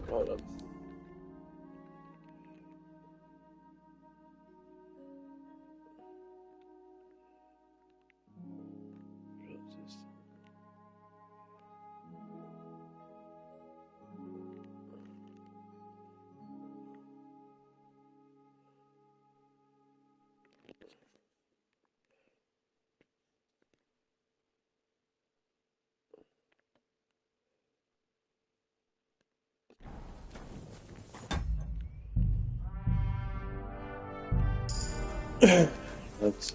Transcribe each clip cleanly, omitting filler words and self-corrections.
Hold up. Let's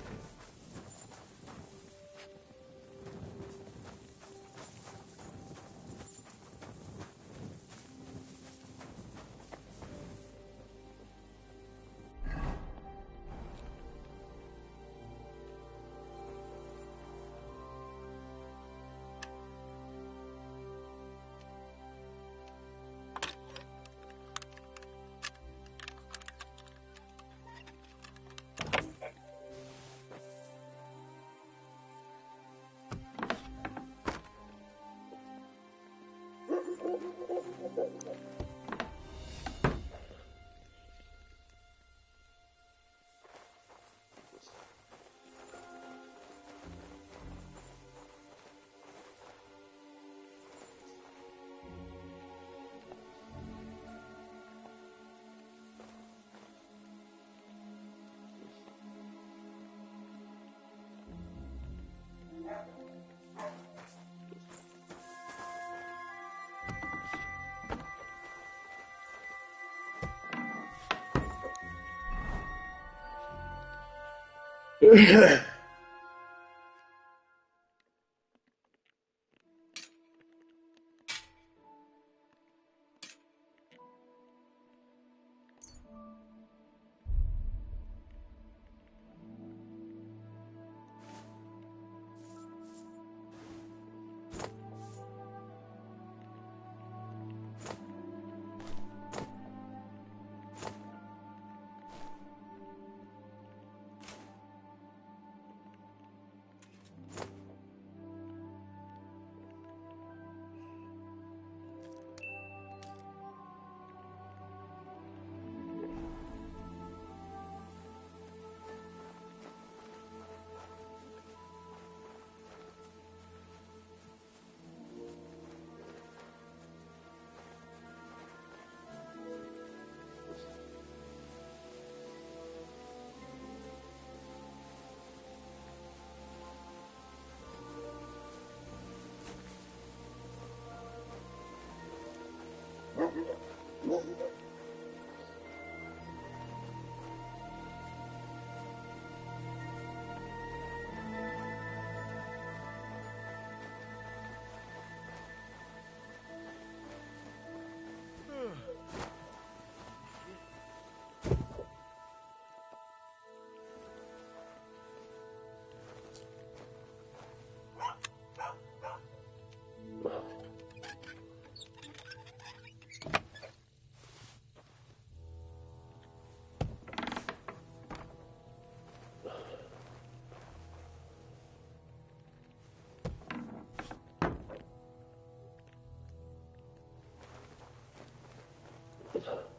Let's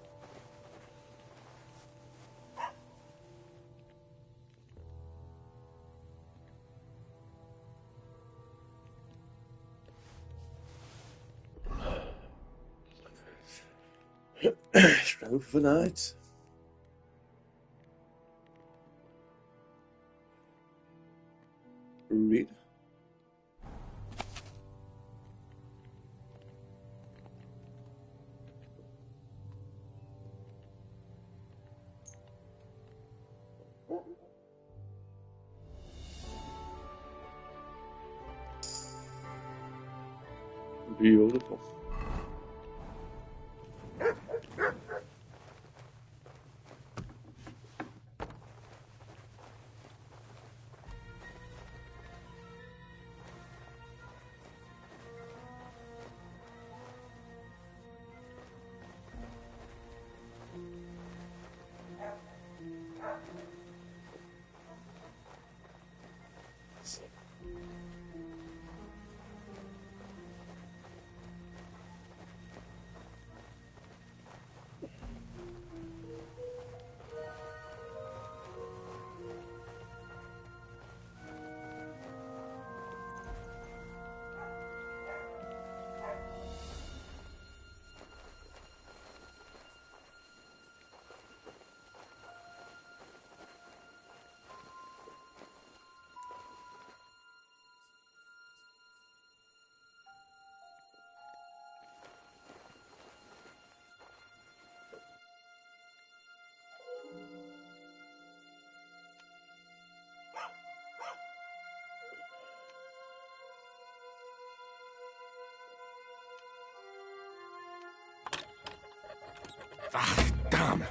Strength for night. Read. Beautiful. Ah, damn.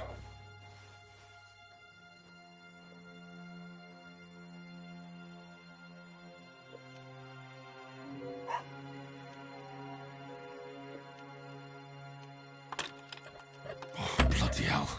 Oh, bloody hell.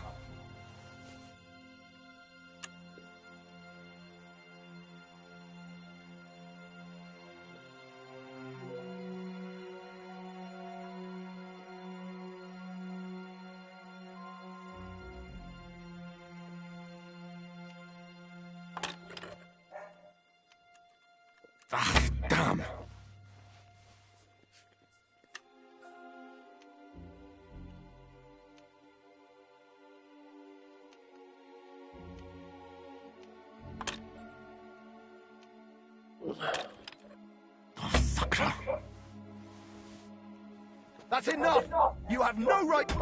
Ah, damn. Oh, sucker. That's enough! You have no right...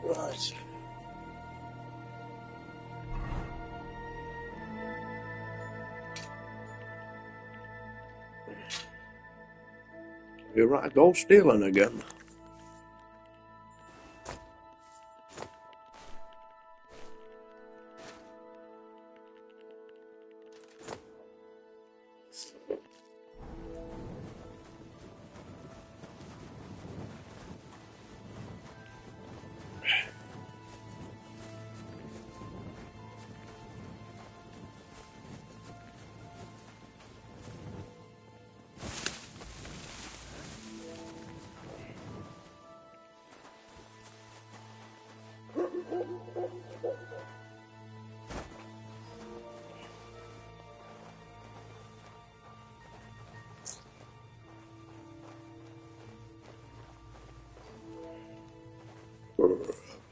Right. You're right, go stealing again.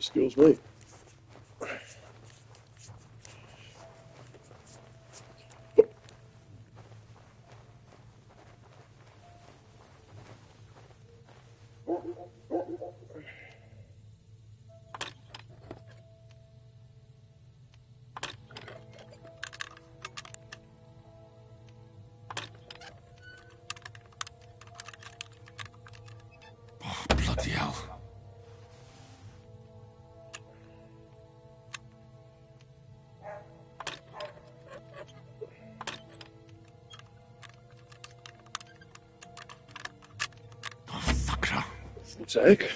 Excuse me. Oh, bloody hell. Oh, fucker. Take.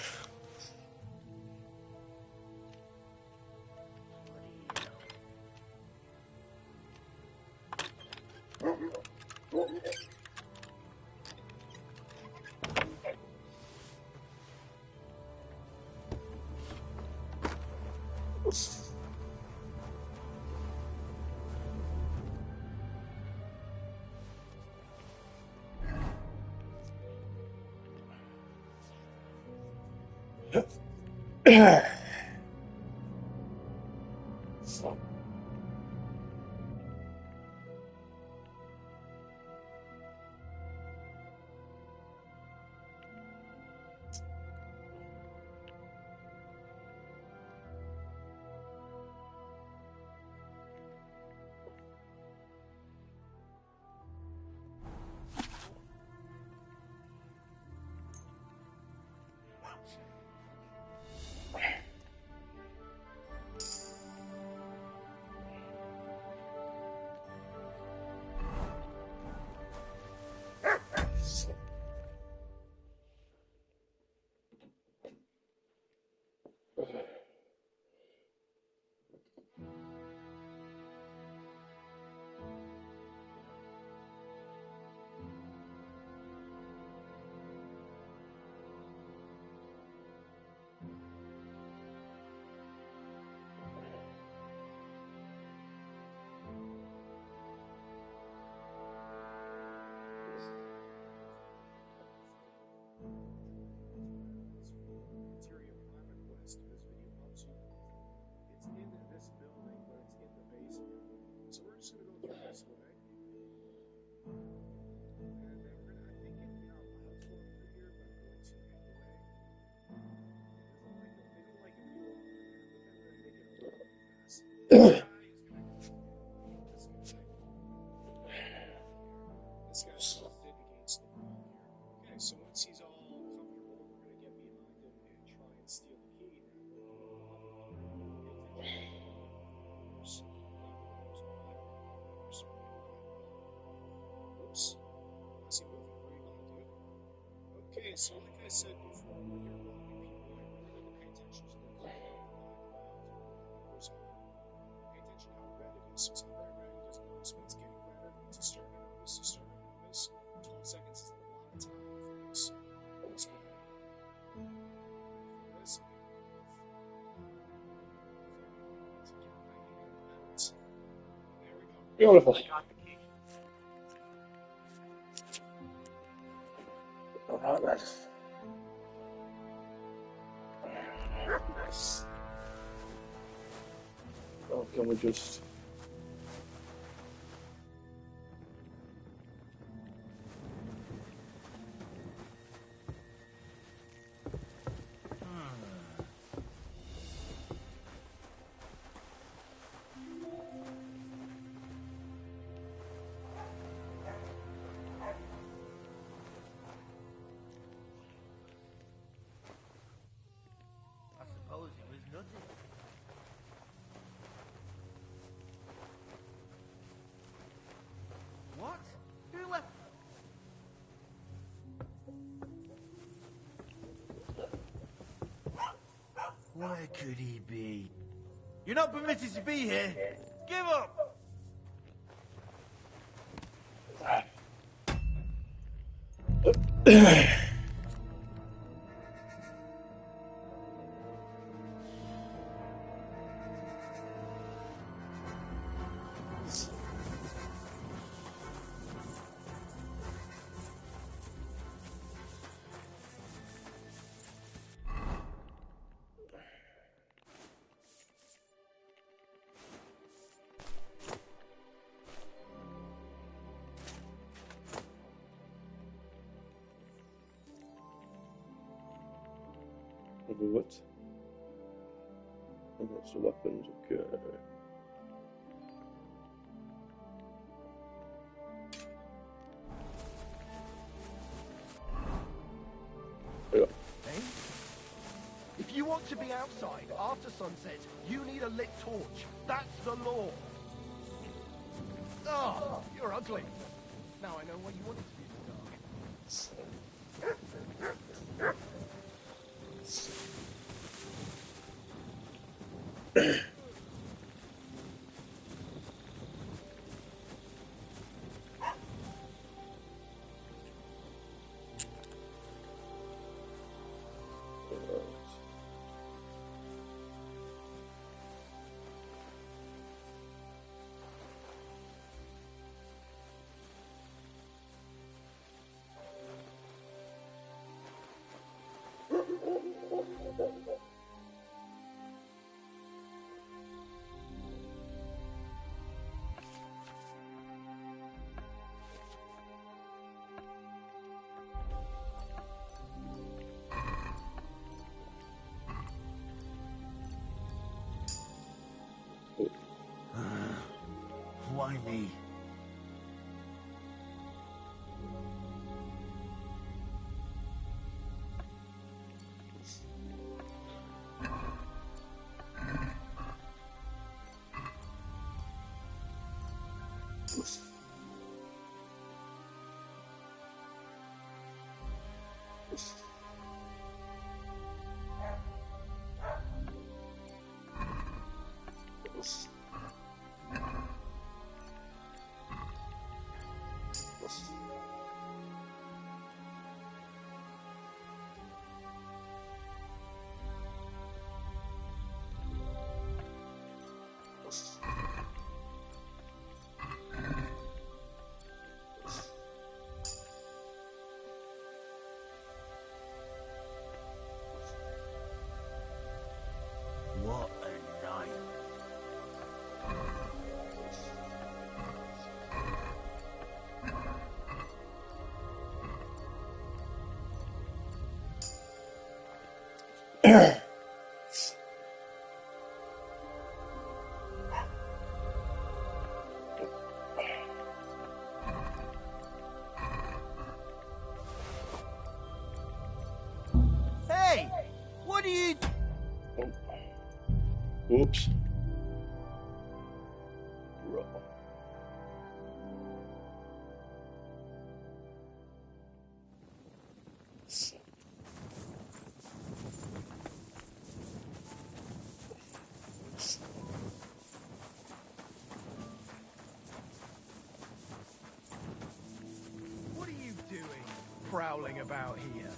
So like I said before, when you're welcoming people in, remember to pay attention to the cleaning goes on. Pay attention to how wet it is. So it's not very red, it doesn't notice when it's getting wetter. Once you start to notice, 12 seconds is a lot of time for this. This way. For this, I can move. To get my hand out. There we go. Beautiful. All right, then. Oh, can we just... I suppose it was nothing. What? Who left? Where could he be? You're not permitted to be here. Give up! remove it. And that's the weapons, okay. Yeah. Eh? If you want to be outside after sunset, you need a lit torch. That's the law. Oh, you're ugly. Now I know what you wanted to be in the dark. Why me? What a night. Hey! What are you... Oops. Bro. What are you doing, prowling about here?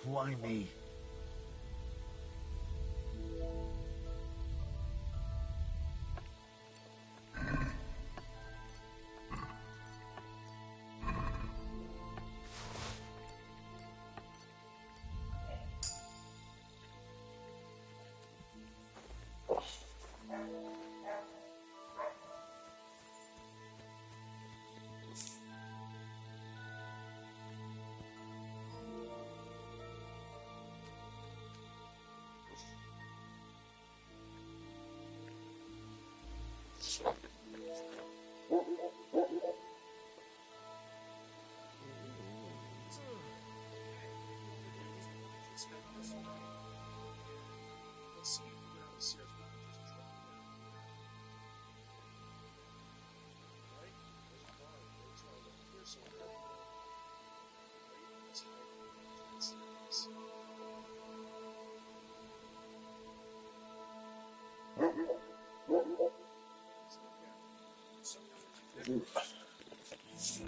Why me? Let's see if we get out of stairs. We can just drop down. Right? There's a bar. There's no look here, so we're gonna go. Right? Let's hide. Let's see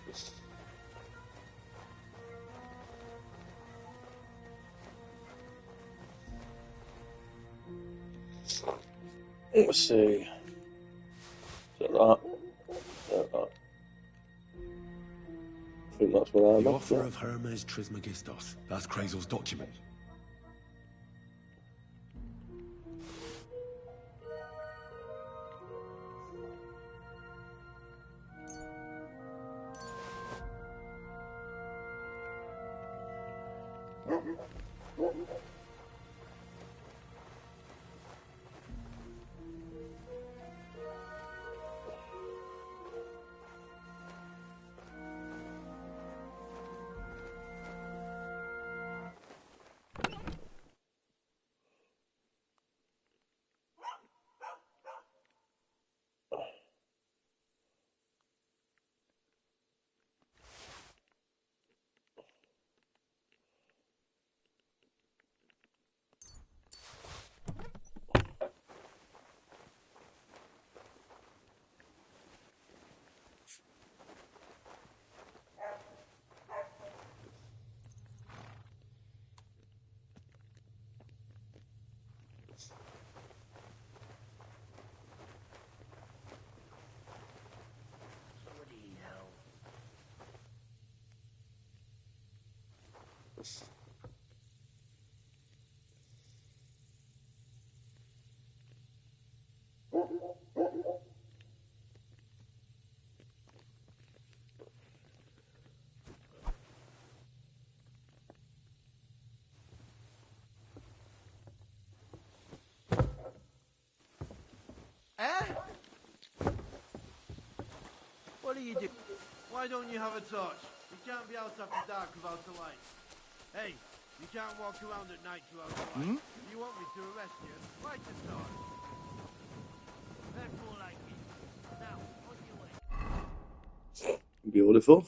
this. Right. Let's see. Is that that? Is that that? I think that's what I'm The after. offer of Hermes Trismegistos. That's Krazel's document. Bloody hell. Eh? What do you do? Why don't you have a torch? You can't be out after dark without a light. Hey, you can't walk around at night without a light. If you want me to arrest you, light a torch. That's more like it. Now, on your way. Beautiful.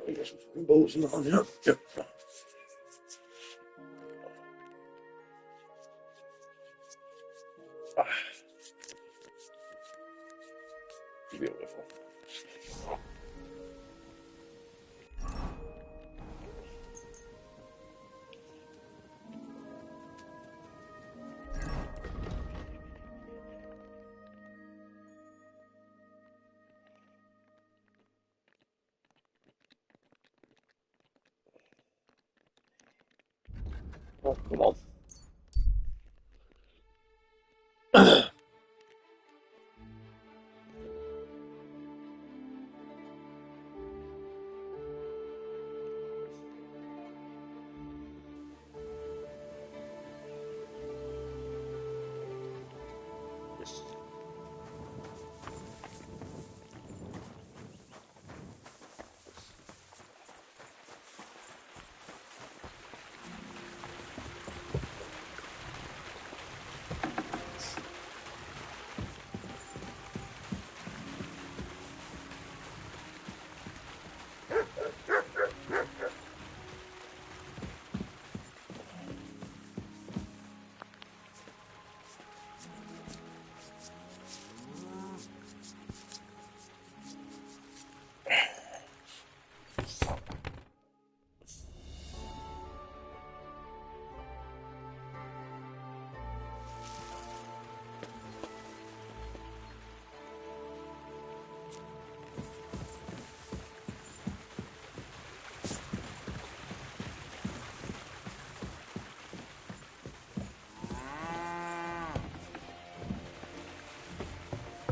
I got some fucking bolts in on here. Yep. Beautiful. Oh, come on.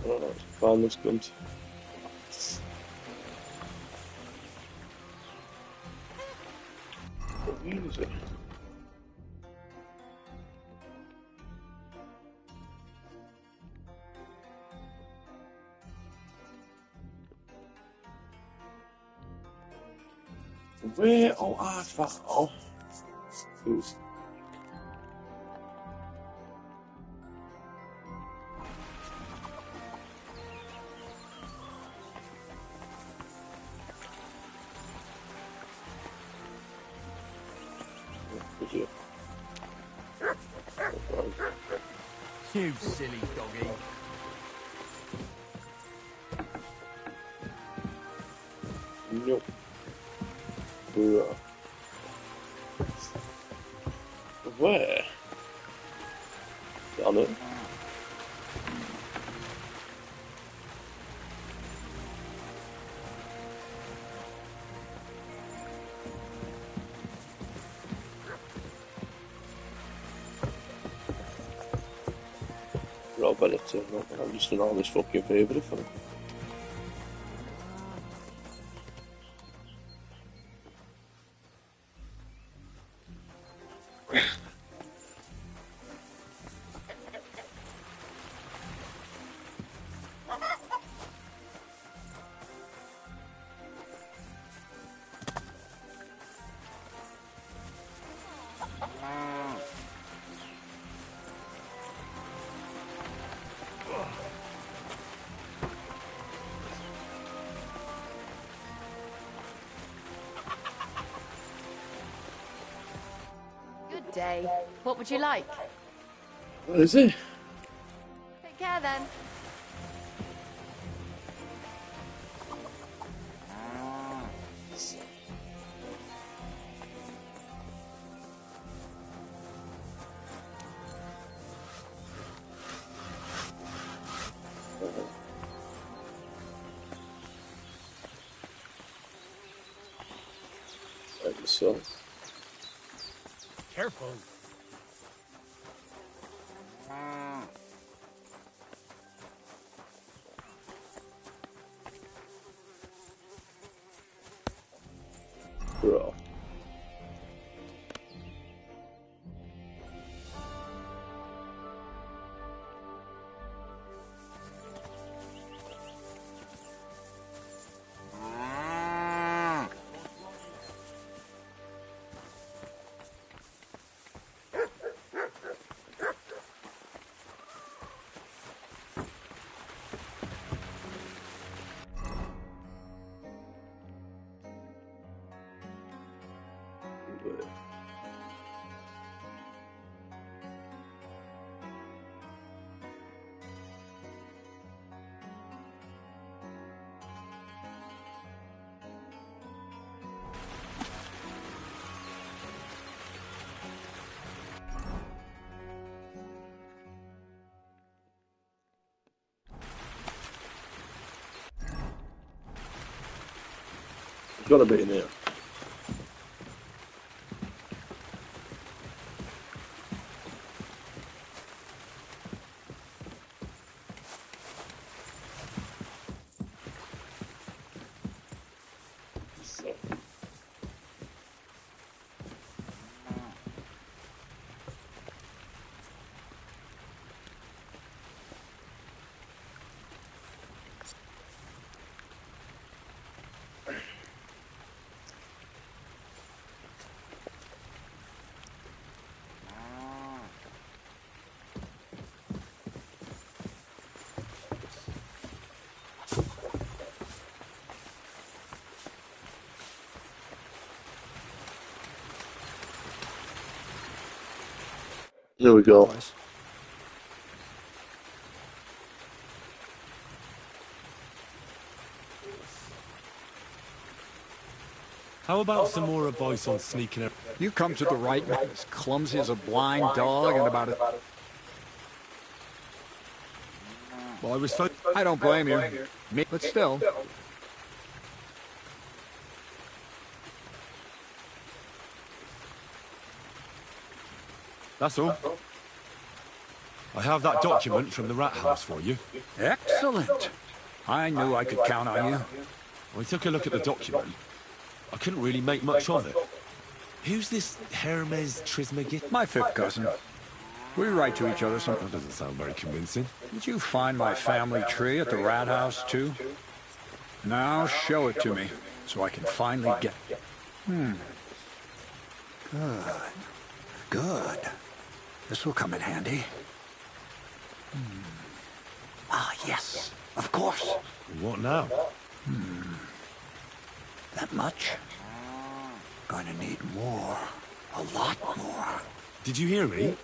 Oh, find this gun. What is it? Where? Oh, fuck. Oh. Ooh. Is it? You silly doggy. Nope. Bruh. Where? Down it. Rob editor. I'm just an honest fucking favourite for him. Good day. What would you like? What is it? Take care then. So. Careful. Bro. got to be in here. There we go. How about some more advice on sneaking out? You come to the right man, as clumsy as a blind dog and about it. Well, I was I don't blame you. Me, but still. That's all. I have that document from the rat house for you. Excellent. I knew I could count on you. I took a look at the document. I couldn't really make much of it. Who's this Hermes Trismegistus? My fifth cousin. We write to each other That sometimes. doesn't sound very convincing. Did you find my family tree at the rat house, too? Now show it to me, so I can finally get... Good. Good. This will come in handy. Ah, yes. Of course. What now? That much? Gonna need more. A lot more. Did you hear me?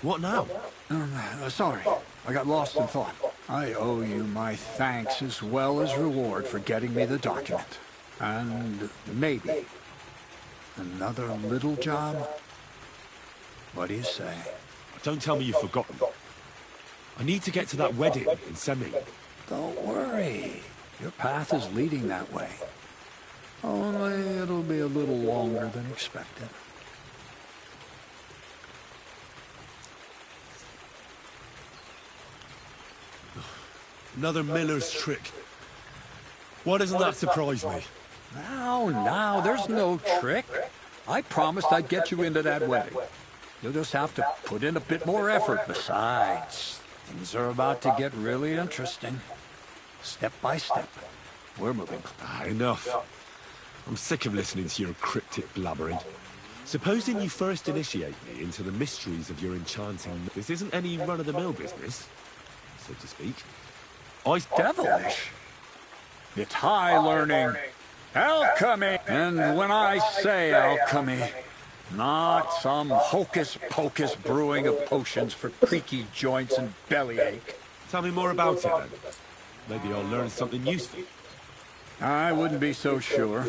What now? Sorry. I got lost in thought. I owe you my thanks as well as reward for getting me the document. And maybe another little job? What do you say? Don't tell me you've forgotten. I need to get to that wedding in Semi. Don't worry. Your path is leading that way. Only it'll be a little longer than expected. Another miller's trick. Why doesn't that surprise me? Now, there's no trick. I promised I'd get you into that wedding. You'll just have to put in a bit more effort. Besides, things are about to get really interesting. Step by step, we're moving. Enough. I'm sick of listening to your cryptic blabbering. Supposing you first initiate me into the mysteries of your enchanting... This isn't any run-of-the-mill business, so to speak. Devilish. It's high learning. Alchemy. And when I say alchemy, not some hocus-pocus brewing of potions for creaky joints and bellyache. Tell me more about it, then. Maybe I'll learn something useful. I wouldn't be so sure,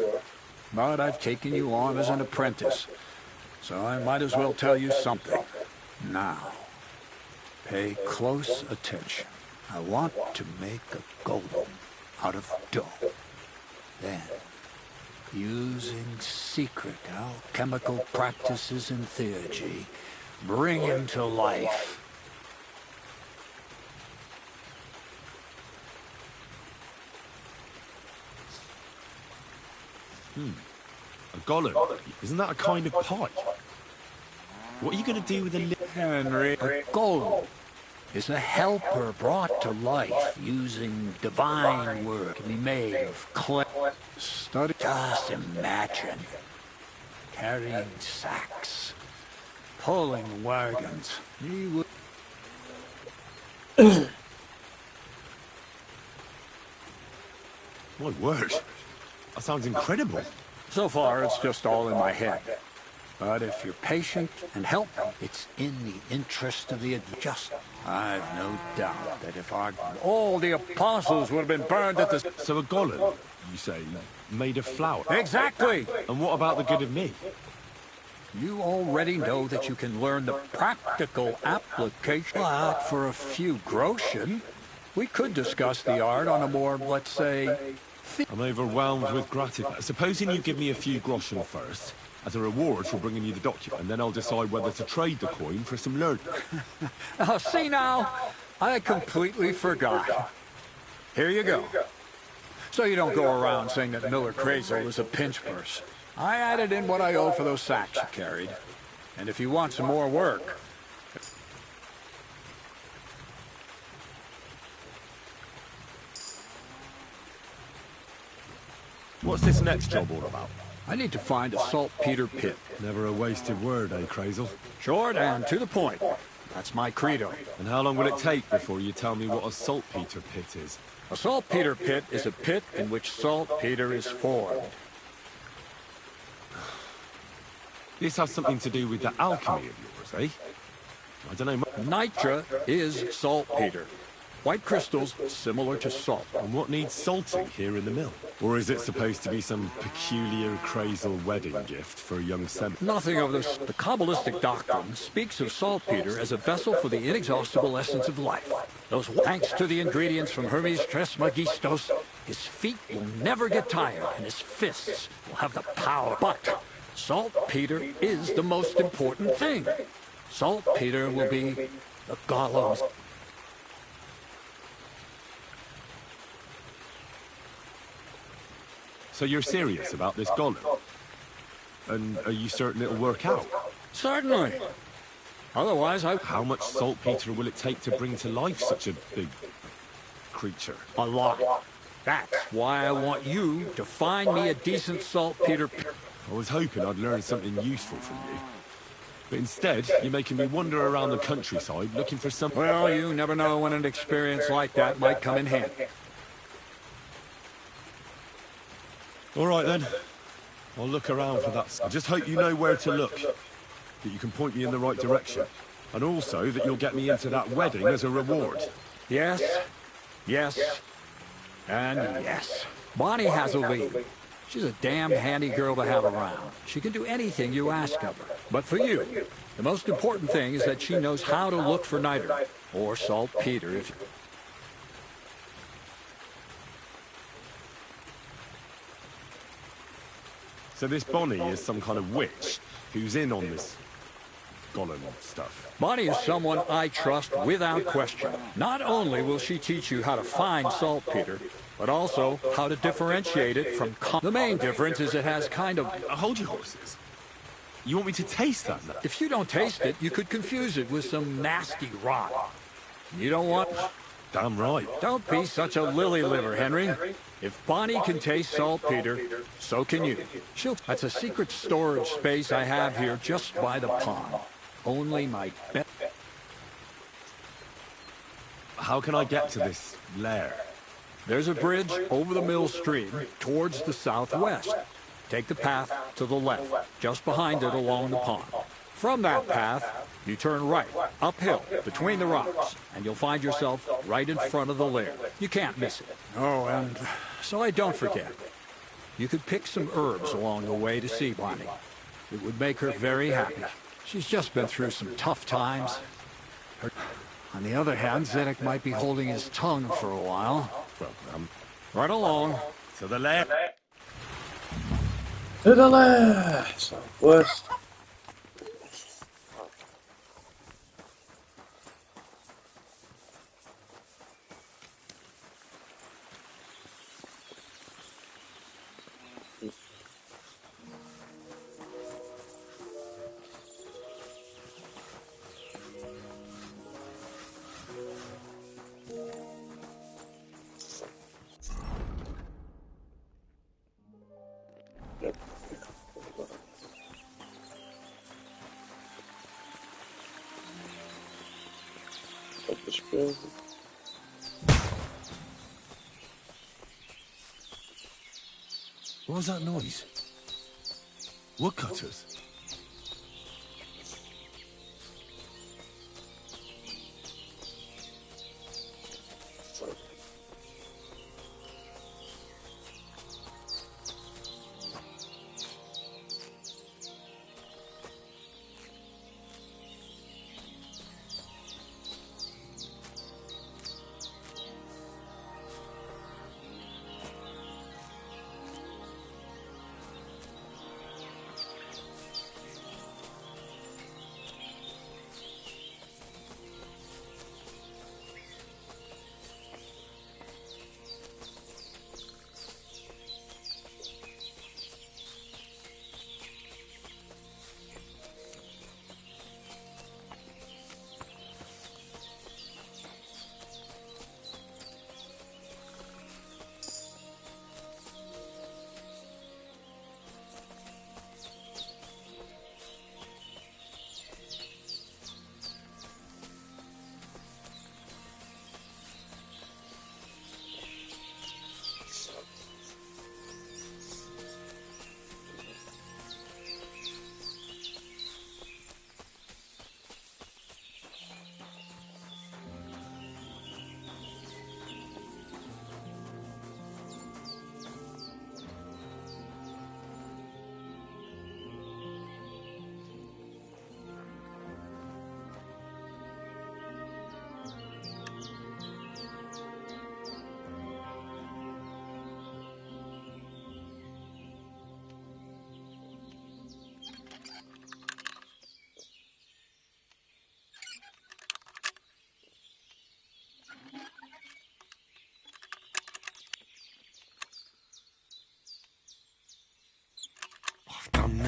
but I've taken you on as an apprentice, so I might as well tell you something. Now, pay close attention. I want to make a golem out of dough. Then, using secret alchemical practices in theurgy, bring him to life. A golem? Isn't that a kind of pie? What are you going to do with a Henry, a golem is a helper brought to life using divine work to be made of clay. Study. Just imagine carrying sacks, pulling wagons. He would. My word. That sounds incredible. So far, it's just all in my head. But if you're patient and help me, it's in the interest of the just. I've no doubt that if all the apostles would have been burned at the... So a golem, you say, made of flour? Exactly! And what about the good of me? You already know that you can learn the practical application. But for a few groschen, we could discuss the art on a more, let's say, I'm overwhelmed with gratitude. Supposing you give me a few groschen first, as a reward for bringing you the document, and then I'll decide whether to trade the coin for some learning. Oh, see now? I completely forgot. Here you go. So you don't go around saying that Miller Crazel is a pinch purse. I added in what I owe for those sacks you carried. And if you want some more work... What's this next job all about? I need to find a saltpeter pit. Never a wasted word, eh, Crazel? Short and to the point. That's my credo. And how long will it take before you tell me what a saltpeter pit is? A saltpeter pit is a pit in which saltpeter is formed. This has something to do with the alchemy of yours, eh? I don't know. Nitra is saltpeter. White crystals similar to salt. And what needs salting here in the mill? Or is it supposed to be some peculiar Crazel wedding gift for a young senator? Nothing of this. The Kabbalistic doctrine speaks of saltpeter as a vessel for the inexhaustible essence of life. Thanks to the ingredients from Hermes Trismegistos, his feet will never get tired and his fists will have the power. But saltpeter is the most important thing. Saltpeter will be the Gollum's. So you're serious about this golem? And are you certain it'll work out? Certainly. Otherwise, How much saltpeter will it take to bring to life such a big creature? a lot. That's why I want you to find me a decent saltpeter pit. I was hoping I'd learn something useful from you. But instead, you're making me wander around the countryside looking for some... Well, you never know when an experience like that might come in handy. All right, then. I'll look around for that. I just hope you know where to look. That you can point me in the right direction. And also that you'll get me into that wedding as a reward. Yes, yes, and yes. Bonnie has a lead. She's a damn handy girl to have around. She can do anything you ask of her. But for you, the most important thing is that she knows how to look for nitrate, or saltpeter if... So this Bonnie is some kind of witch who's in on this golem stuff. Bonnie is someone I trust without question. Not only will she teach you how to find saltpeter, but also how to differentiate it from... The main difference is it has kind of... Hold your horses. You want me to taste that now? If you don't taste it, you could confuse it with some nasty rot. You don't want... Damn right. Don't be such a lily liver, Henry. If Bonnie can taste saltpeter, so can you. That's a secret storage space I have here just by the pond. Only my best... How can I get to this lair? There's a bridge over the mill stream towards the southwest. Take the path to the left, just behind it along the pond. From that path, you turn right, uphill, between the rocks, and you'll find yourself right in front of the lair. You can't miss it. Oh, and so I don't forget, you could pick some herbs along the way to see Bonnie. It would make her very happy. She's just been through some tough times. On the other hand, Zedek might be holding his tongue for a while. Well, Right along. to the lair. To the left! Southwest. Yep. Up the spin. What was that noise? Woodcutters?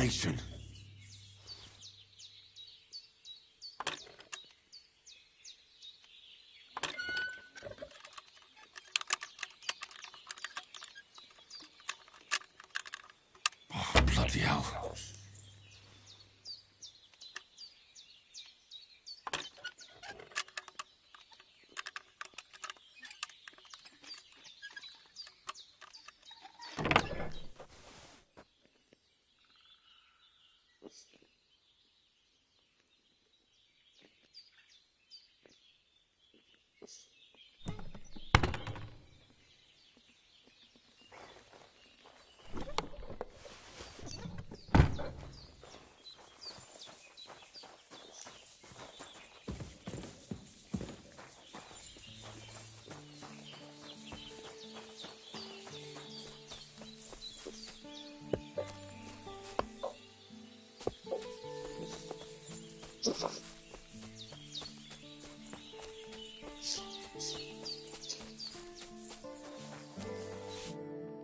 abomination. Oh, bloody hell.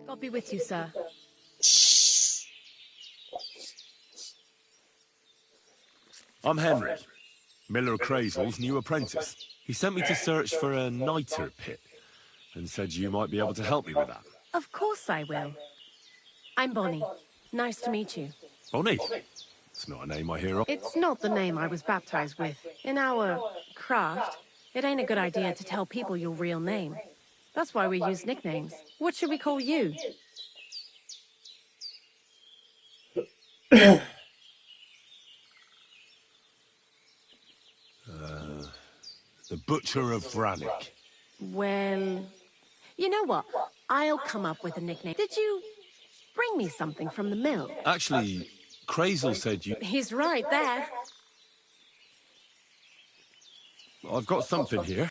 God be with you, sir. I'm Henry, Miller Crazel's new apprentice. He sent me to search for a niter pit and said you might be able to help me with that. Of course I will. I'm Bonnie. Nice to meet you. Bonnie? It's not a name I hear of. It's not the name I was baptized with. In our craft, it ain't a good idea to tell people your real name. That's why we use nicknames. What should we call you? The Butcher of Brannick. Well, you know what? I'll come up with a nickname. Did you bring me something from the mill? Actually, Crazel said you... He's right there. I've got something here.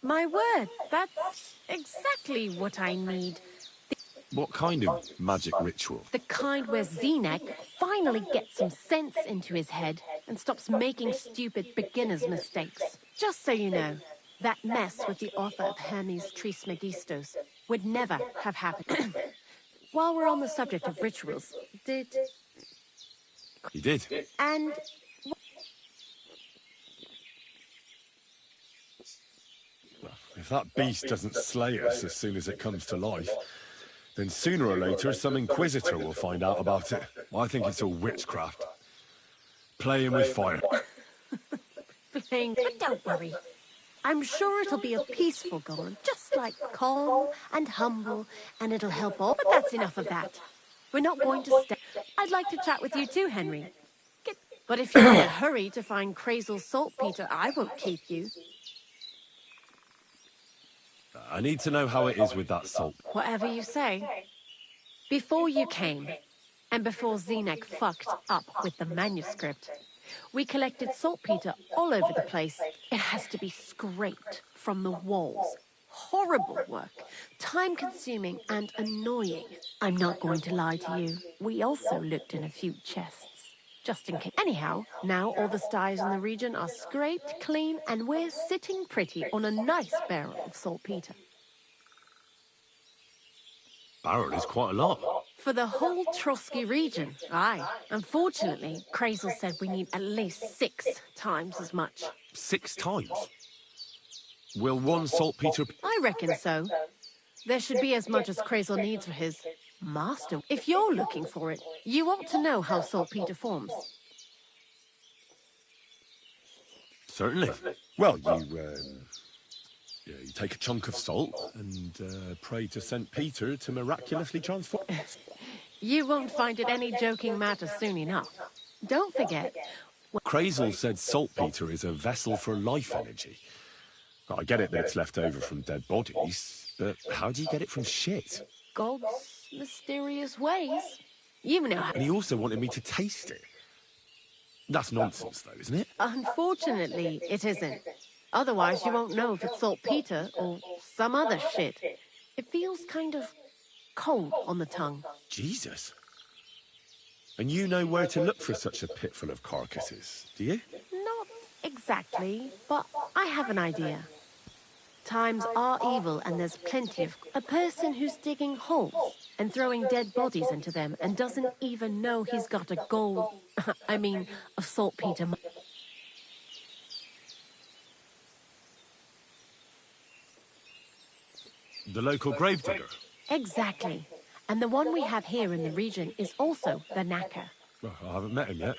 My word, that's exactly what I need. What kind of magic ritual? The kind where Zenek finally gets some sense into his head and stops making stupid beginner's mistakes. Just so you know, that mess with the author of Hermes Trismegistos would never have happened. While we're on the subject of rituals, He did. And If that beast doesn't slay us as soon as it comes to life, then sooner or later some inquisitor will find out about it. I think it's all witchcraft. Playing with fire. playing... But don't worry. I'm sure it'll be a peaceful goal, just like calm and humble, and it'll help all. But that's enough of that. We're not going to stay. I'd like to chat with you too, Henry. But if you're in a hurry to find Crazel's saltpeter, I won't keep you. I need to know how it is with that salt. Whatever you say. Before you came, and before Zenek fucked up with the manuscript, we collected saltpeter all over the place. It has to be scraped from the walls. Horrible work. Time-consuming and annoying. I'm not going to lie to you. We also looked in a few chests. Just in case. Anyhow, now all the styes in the region are scraped clean and we're sitting pretty on a nice barrel of saltpeter. Barrel is quite a lot. For the whole Trotsky region, aye. Unfortunately, Crazel said we need at least 6 times as much. 6 times? Will one saltpeter... I reckon so. There should be as much as Crazel needs for his master. If you're looking for it, you ought to know how saltpeter forms. Certainly. Well, you take a chunk of salt and pray to St. Peter to miraculously transform... You won't find it any joking matter soon enough. Don't forget... Crazel said saltpeter is a vessel for life energy. I get it that it's left over from dead bodies, but how do you get it from shit? God's mysterious ways. You know how... And he also wanted me to taste it. That's nonsense, though, isn't it? Unfortunately, it isn't. Otherwise, you won't know if it's saltpeter or some other shit. It feels kind of cold on the tongue. Jesus. And you know where to look for such a pit full of carcasses, do you? Not exactly, but I have an idea. Times are evil and there's plenty of... A person who's digging holes and throwing dead bodies into them and doesn't even know he's got a gold... I mean, a saltpeter... The local gravedigger? Exactly. And the one we have here in the region is also the Knacker. Well, I haven't met him yet.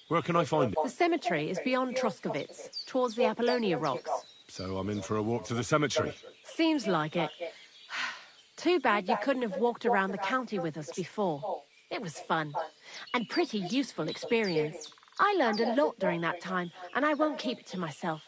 Where can I find him? The cemetery is beyond Troskovitz, towards the Apollonia Rocks. So I'm in for a walk to the cemetery. Seems like it. Too bad you couldn't have walked around the county with us before. It was fun, and pretty useful experience. I learned a lot during that time, and I won't keep it to myself.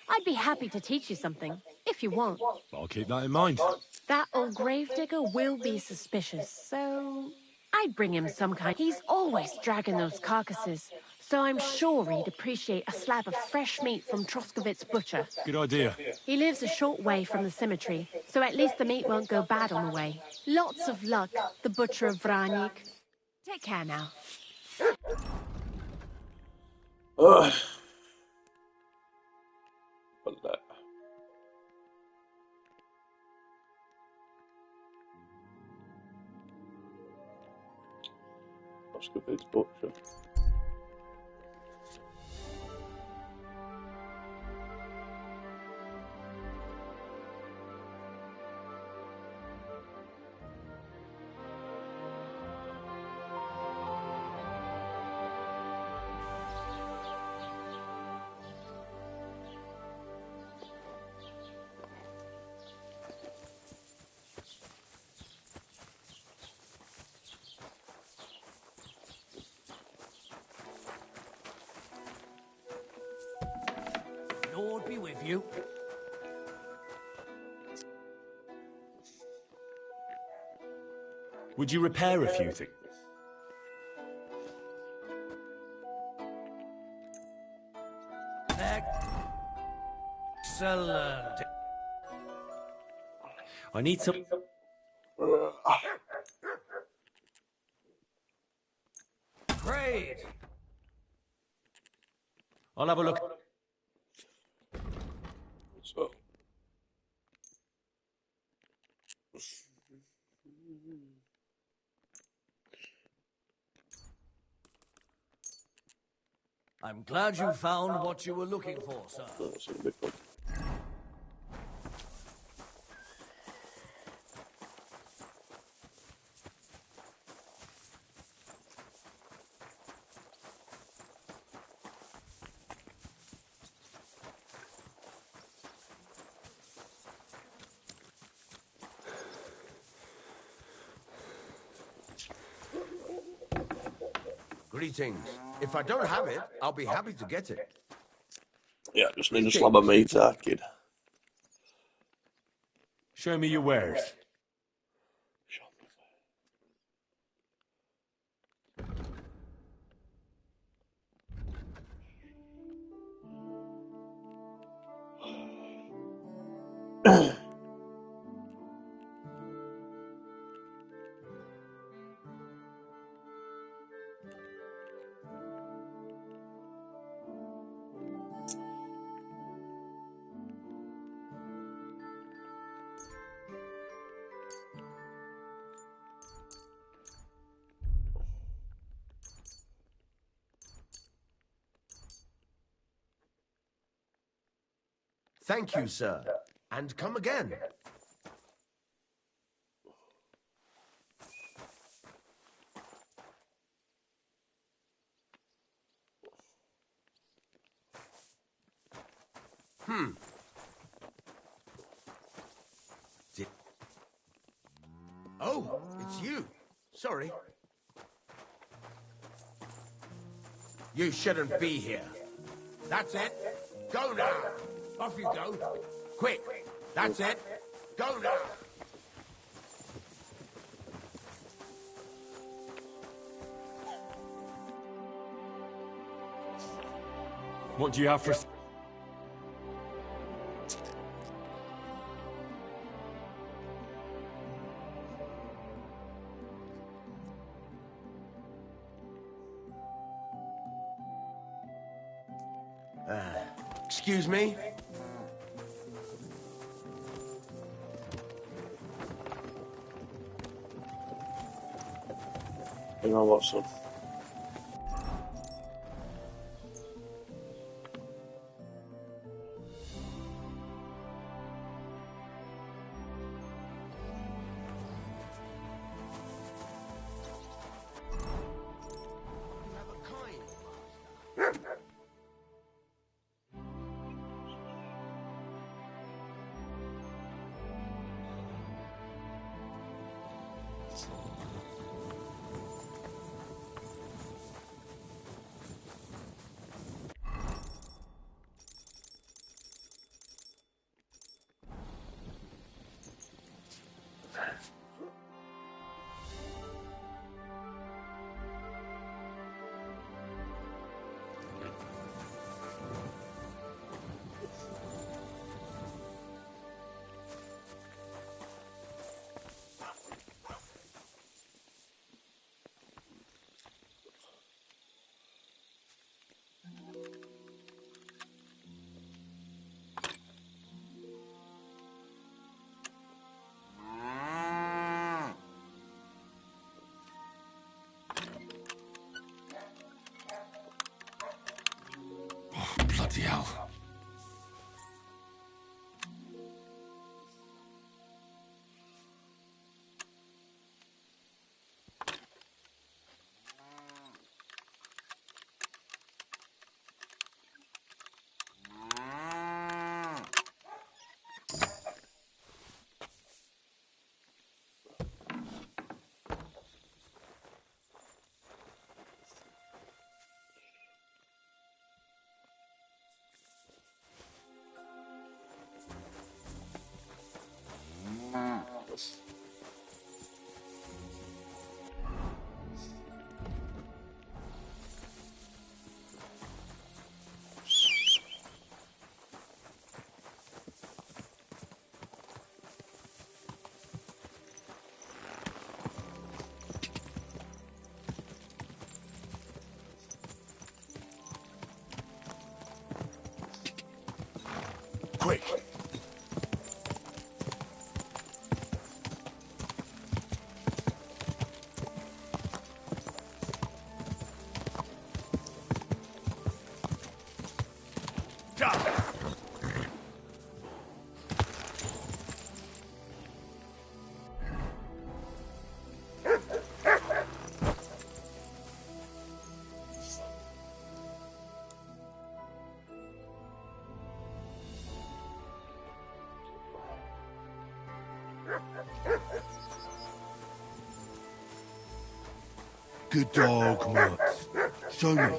I'd be happy to teach you something, if you want. I'll keep that in mind. That old gravedigger will be suspicious, so... I'd bring him some kind... He's always dragging those carcasses, so I'm sure he'd appreciate a slab of fresh meat from Troskovitz butcher. Good idea. He lives a short way from the cemetery, so at least the meat won't go bad on the way. Lots of luck, the butcher of Vranik. Take care now. Ugh. But that. Moscovitz butcher. Lord be with you. Would you repair a few things? Excellent. I need some... Great. I'll have a look. So. I'm glad you found what you were looking for, sir. That's a big one. Greetings. If I don't have it, I'll be happy to get it. Yeah, just need a slab of meat, kid. Show me your wares. Thank you, sir. And come again. Oh, it's you. Sorry. You shouldn't be here. That's it. Go now. Off you go. Quick. That's it. Go now. What do you have for... Excuse me? Hang on, Watson. Bloody hell. Quick! Good dog, Mutz. Show me.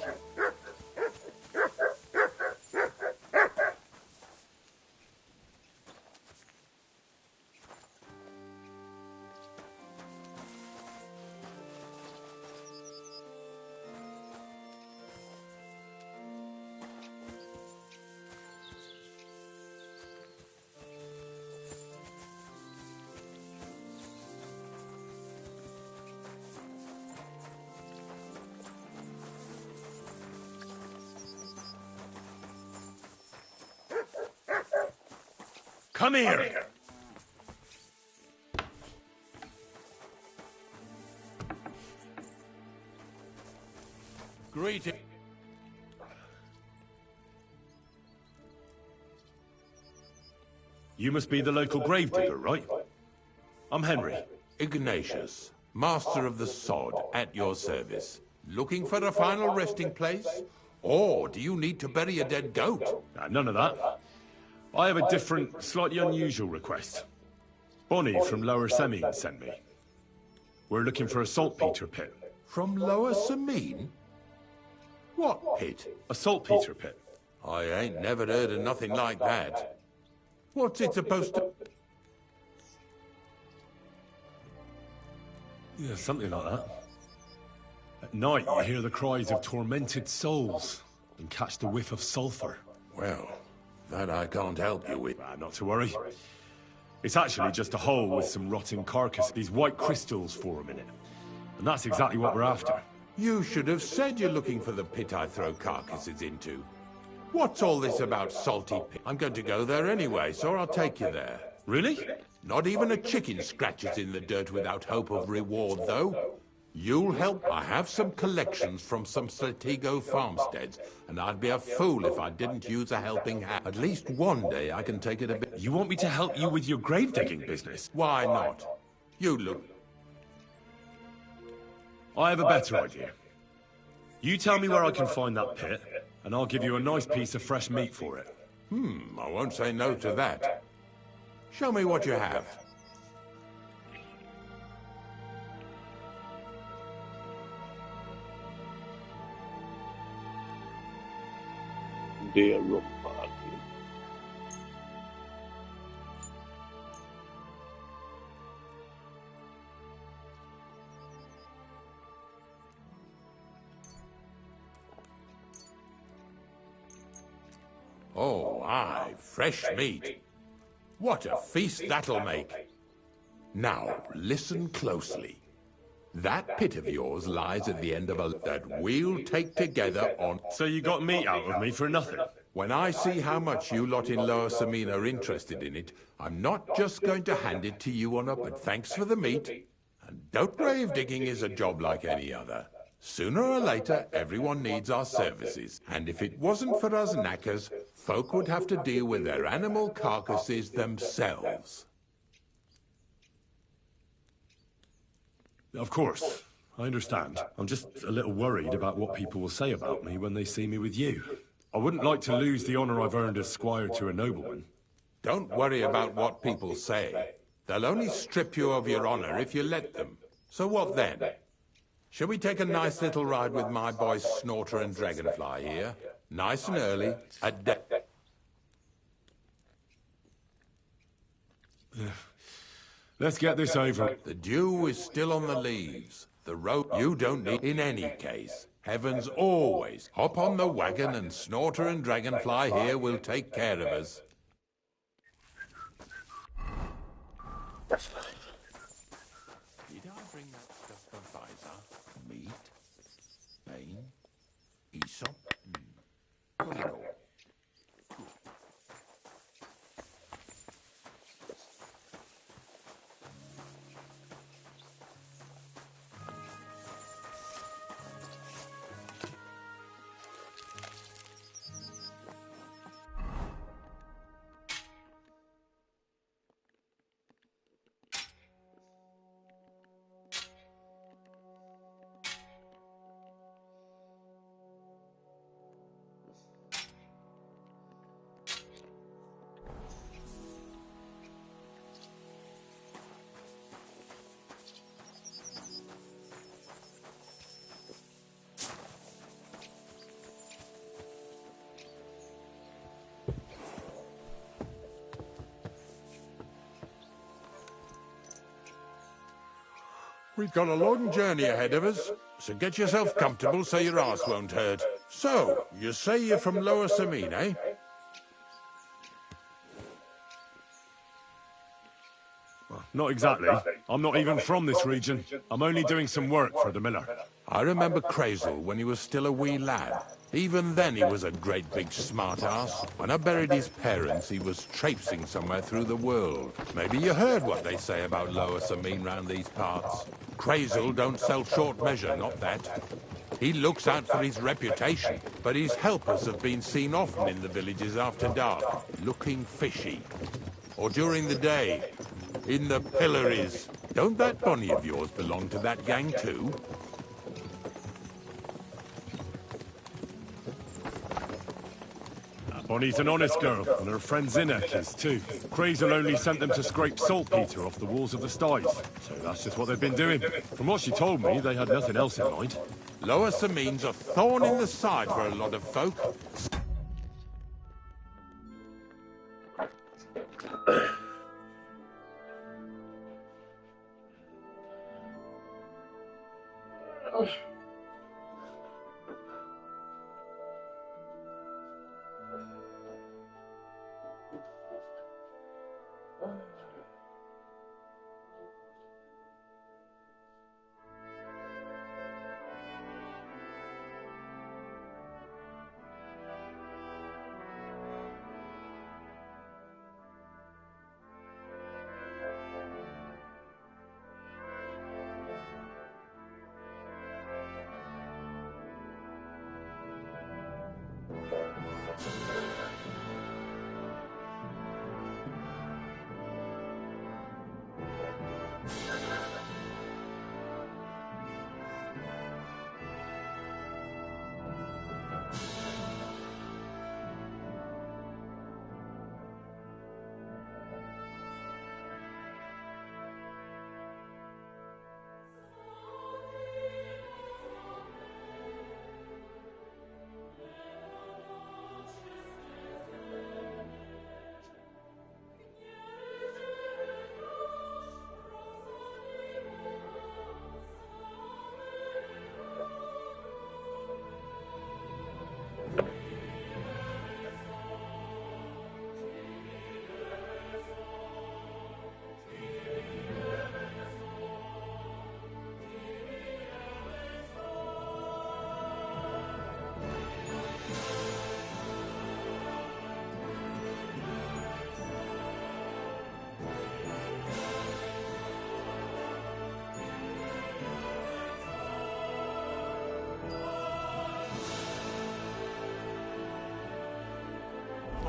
Come here! Greeting. You must be the local gravedigger, right? I'm Henry. Ignatius, master of the sod, at your service. Looking for a final resting place? Or do you need to bury a dead goat? None of that. I have a different, slightly unusual request. Bonnie from Lower Semine sent me. We're looking for a saltpeter pit. From Lower Semine? What pit? A saltpeter pit. I ain't never heard of nothing like that. What's it supposed to... Yeah, something like that. At night, you hear the cries of tormented souls and catch the whiff of sulfur. Well, that I can't help you with. Not to worry. It's actually just a hole with some rotting carcass. These white crystals form in it. And that's exactly what we're after. You should have said you're looking for the pit I throw carcasses into. What's all this about salty pig? I'm going to go there anyway, so I'll take you there. Really? Not even a chicken scratches in the dirt without hope of reward, though. You'll help. I have some collections from some Stratego farmsteads, and I'd be a fool if I didn't use a helping hand. At least one day I can take it a bit. You want me to help you with your grave digging business? Why not? You look. I have a better idea. You tell me where I can find that pit, and I'll give you a nice piece of fresh meat for it. I won't say no to that. Show me what you have. Det rumbar till. Oh, aye, fresh meat. What a feast that'll make. Now, listen closely. That pit of yours lies at the end of a that we'll take together on... So you got meat out of me for nothing? When I see how much you lot in Lower Samine are interested in it, I'm not just going to hand it to you on up, but thanks for the meat. And don't grave digging is a job like any other. Sooner or later, everyone needs our services. And if it wasn't for us knackers, folk would have to deal with their animal carcasses themselves. Of course. I understand. I'm just a little worried about what people will say about me when they see me with you. I wouldn't like to lose the honor I've earned as squire to a nobleman. Don't worry about what people say. They'll only strip you of your honor if you let them. So what then? Shall we take a nice little ride with my boys Snorter and Dragonfly here? Nice and early, at Let's get this over. The dew is still on the leaves. The road you don't need in any case. Heavens always. Hop on the wagon and Snorter and Dragonfly here will take care of us. Did I bring that stuff for Visor? Meat? Bane? Aesop? Good lord. We've got a long journey ahead of us, so get yourself comfortable so your arse won't hurt. So, you say you're from Lower Samine, eh? Not exactly. I'm not even from this region. I'm only doing some work for the miller. I remember Crazel when he was still a wee lad. Even then he was a great big smart-ass. When I buried his parents, he was traipsing somewhere through the world. Maybe you heard what they say about Lower Samine round these parts. Crazel don't sell short measure, not that. He looks out for his reputation, but his helpers have been seen often in the villages after dark, looking fishy. Or during the day, in the pillories. Don't that Bonnie of yours belong to that gang too? Bonnie's an honest girl, and her friend Zinek is too. Crazel only sent them to scrape saltpeter off the walls of the sties, so that's just what they've been doing. From what she told me, they had nothing else in mind. Lower Samine's a thorn in the side for a lot of folk.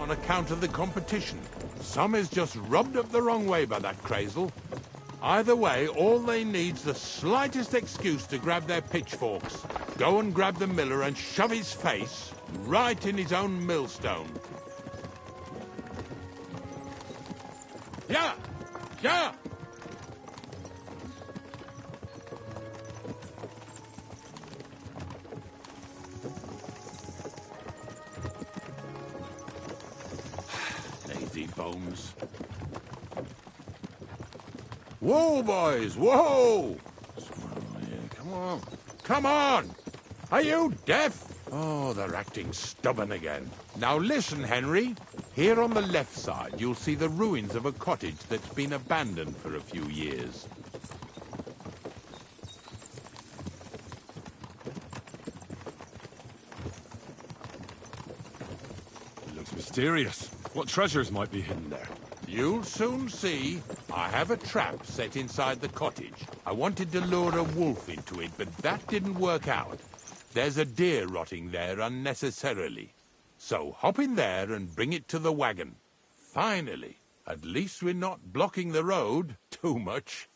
on account of the competition. Some is just rubbed up the wrong way by that crazel. Either way, all they need's the slightest excuse to grab their pitchforks, go and grab the miller and shove his face right in his own millstone. Yeah! Yeah! Lazy bones. Whoa, boys, whoa! Come on. Come on! Are you deaf? Oh, they're acting stubborn again. Now listen, Henry. Here on the left side, you'll see the ruins of a cottage that's been abandoned for a few years. It looks mysterious. What treasures might be hidden there? You'll soon see. I have a trap set inside the cottage. I wanted to lure a wolf into it, but that didn't work out. There's a deer rotting there unnecessarily. So hop in there and bring it to the wagon. Finally. At least we're not blocking the road too much.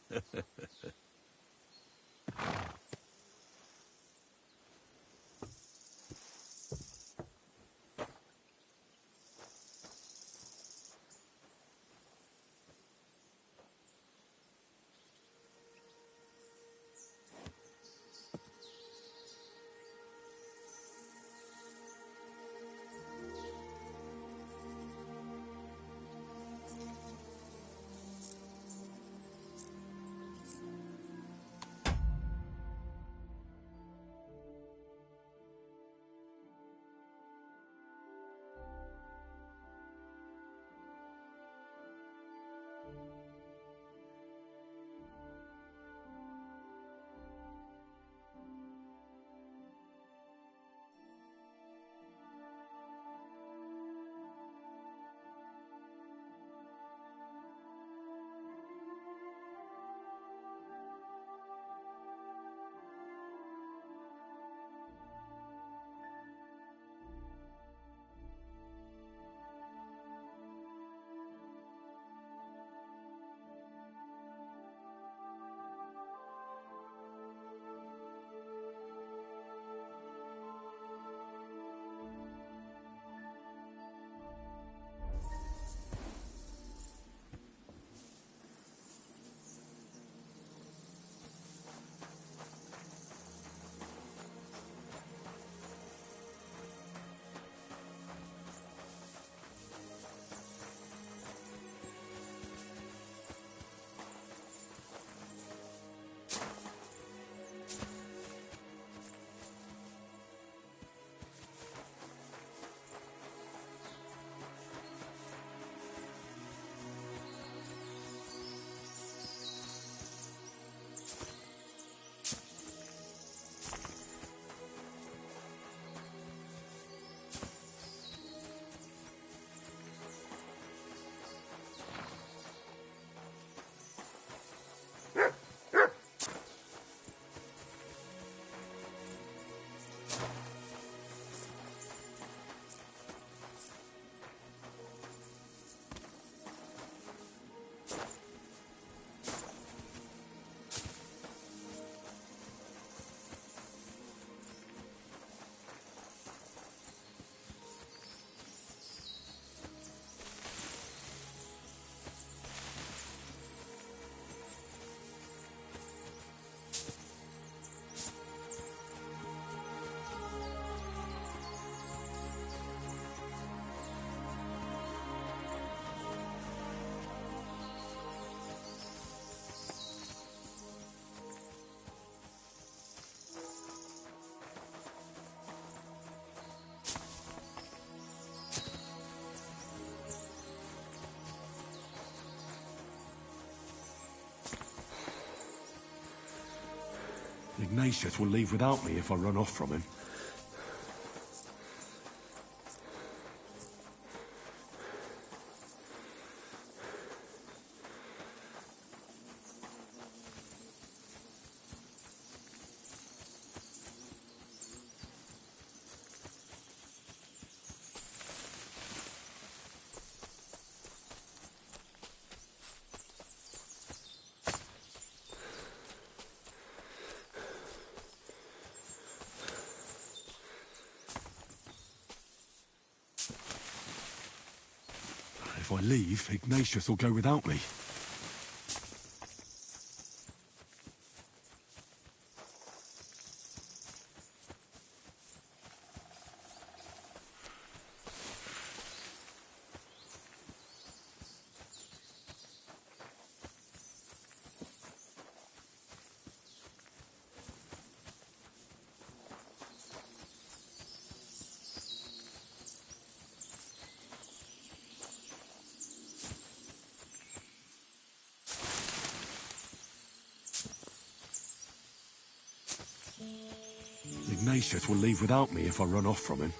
Ignatius will leave without me if I run off from him. If I leave, Ignatius will go without me. Ignatius will leave without me if I run off from him.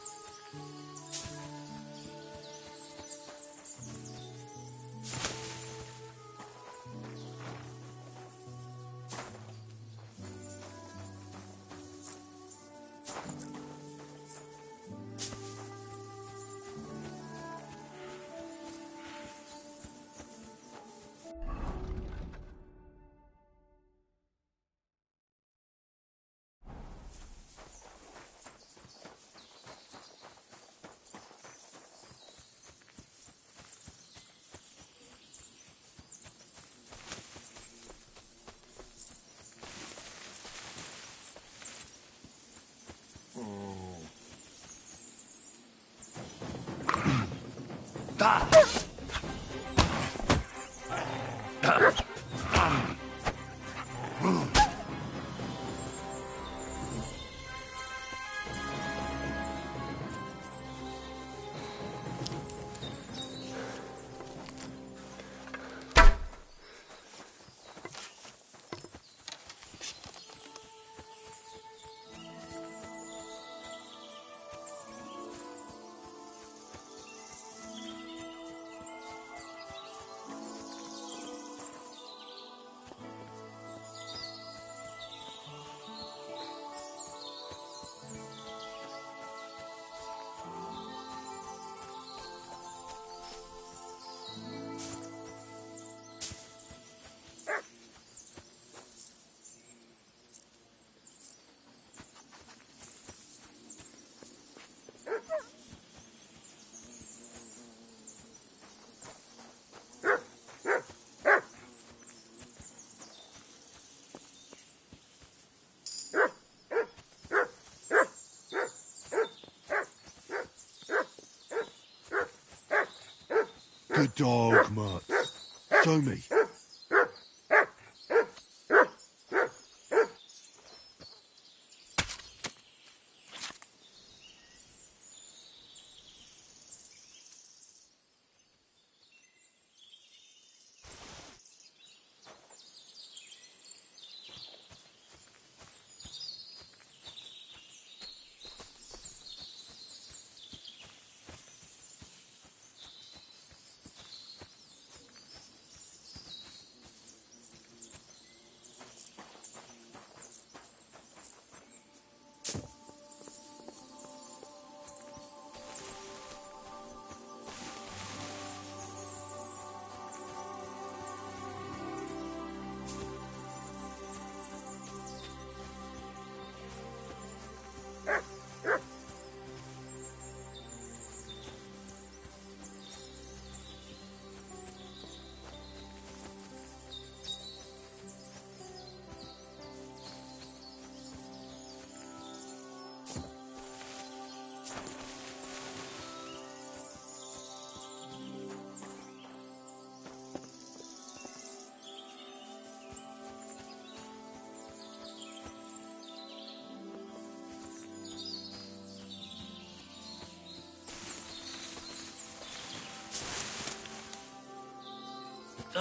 Good dog, Mutt. Show me.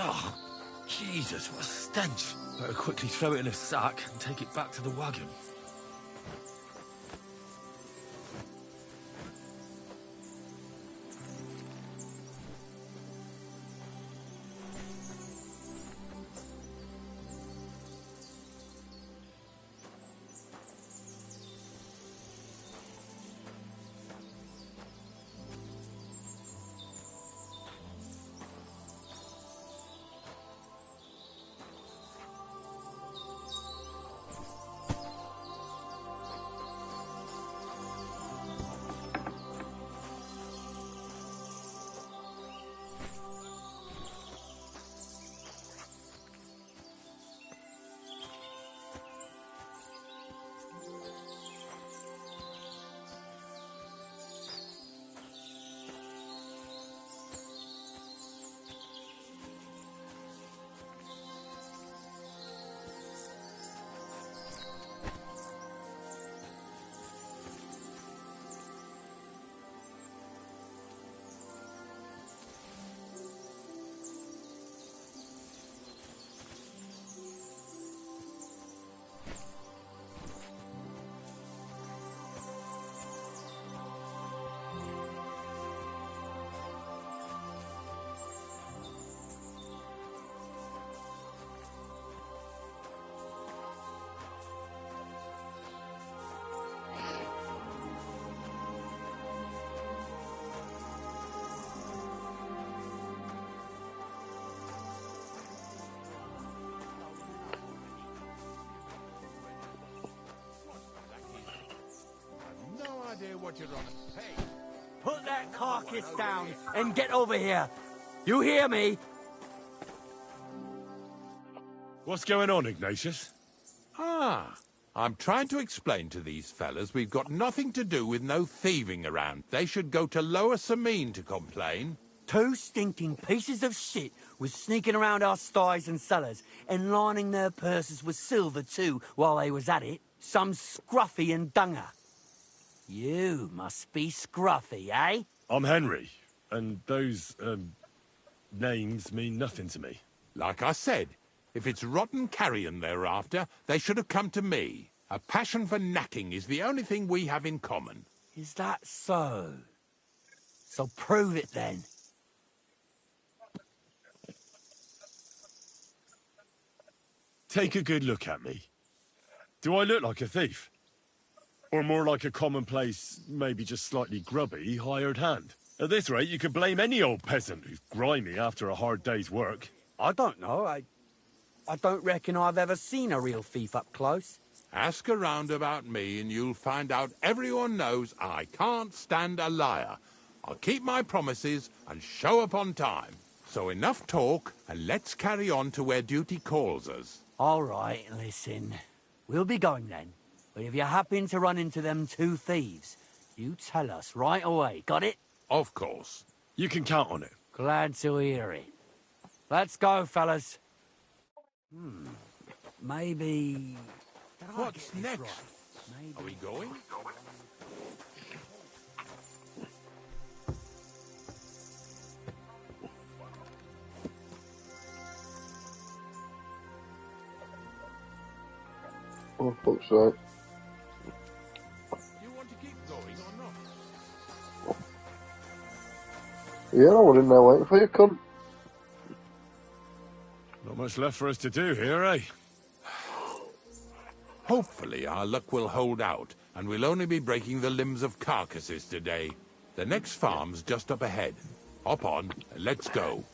Oh, Jesus, what a stench. Better quickly throw it in a sack and take it back to the wagon. what you're on. Hey! Put that carcass down and get over here. You hear me? What's going on, Ignatius? Ah, I'm trying to explain to these fellas we've got nothing to do with no thieving around. They should go to Lower Samine to complain. 2 stinking pieces of shit was sneaking around our sties and cellars and lining their purses with silver too while they was at it. Some scruffy and dunger. You must be Scruffy, eh? I'm Henry, and those, names mean nothing to me. Like I said, if it's rotten carrion they're after, they should have come to me. A passion for knacking is the only thing we have in common. Is that so? So prove it then. Take a good look at me. Do I look like a thief? Or more like a commonplace, maybe just slightly grubby, hired hand? At this rate, you could blame any old peasant who's grimy after a hard day's work. I don't know. I don't reckon I've ever seen a real thief up close. Ask around about me and you'll find out everyone knows I can't stand a liar. I'll keep my promises and show up on time. So enough talk, and let's carry on to where duty calls us. All right, listen. We'll be going then. But if you happen to run into them 2 thieves, you tell us right away. Got it? Of course. You can count on it. Glad to hear it. Let's go, fellas. Maybe... Did I What's get this next? right? Maybe... Are we going? Oh, fuck's sake. You want to keep going or not? Yeah, I wasn't there waiting for you, cunt. Not much left for us to do here, eh? Hopefully our luck will hold out, and we'll only be breaking the limbs of carcasses today. The next farm's just up ahead. Hop on, and let's go.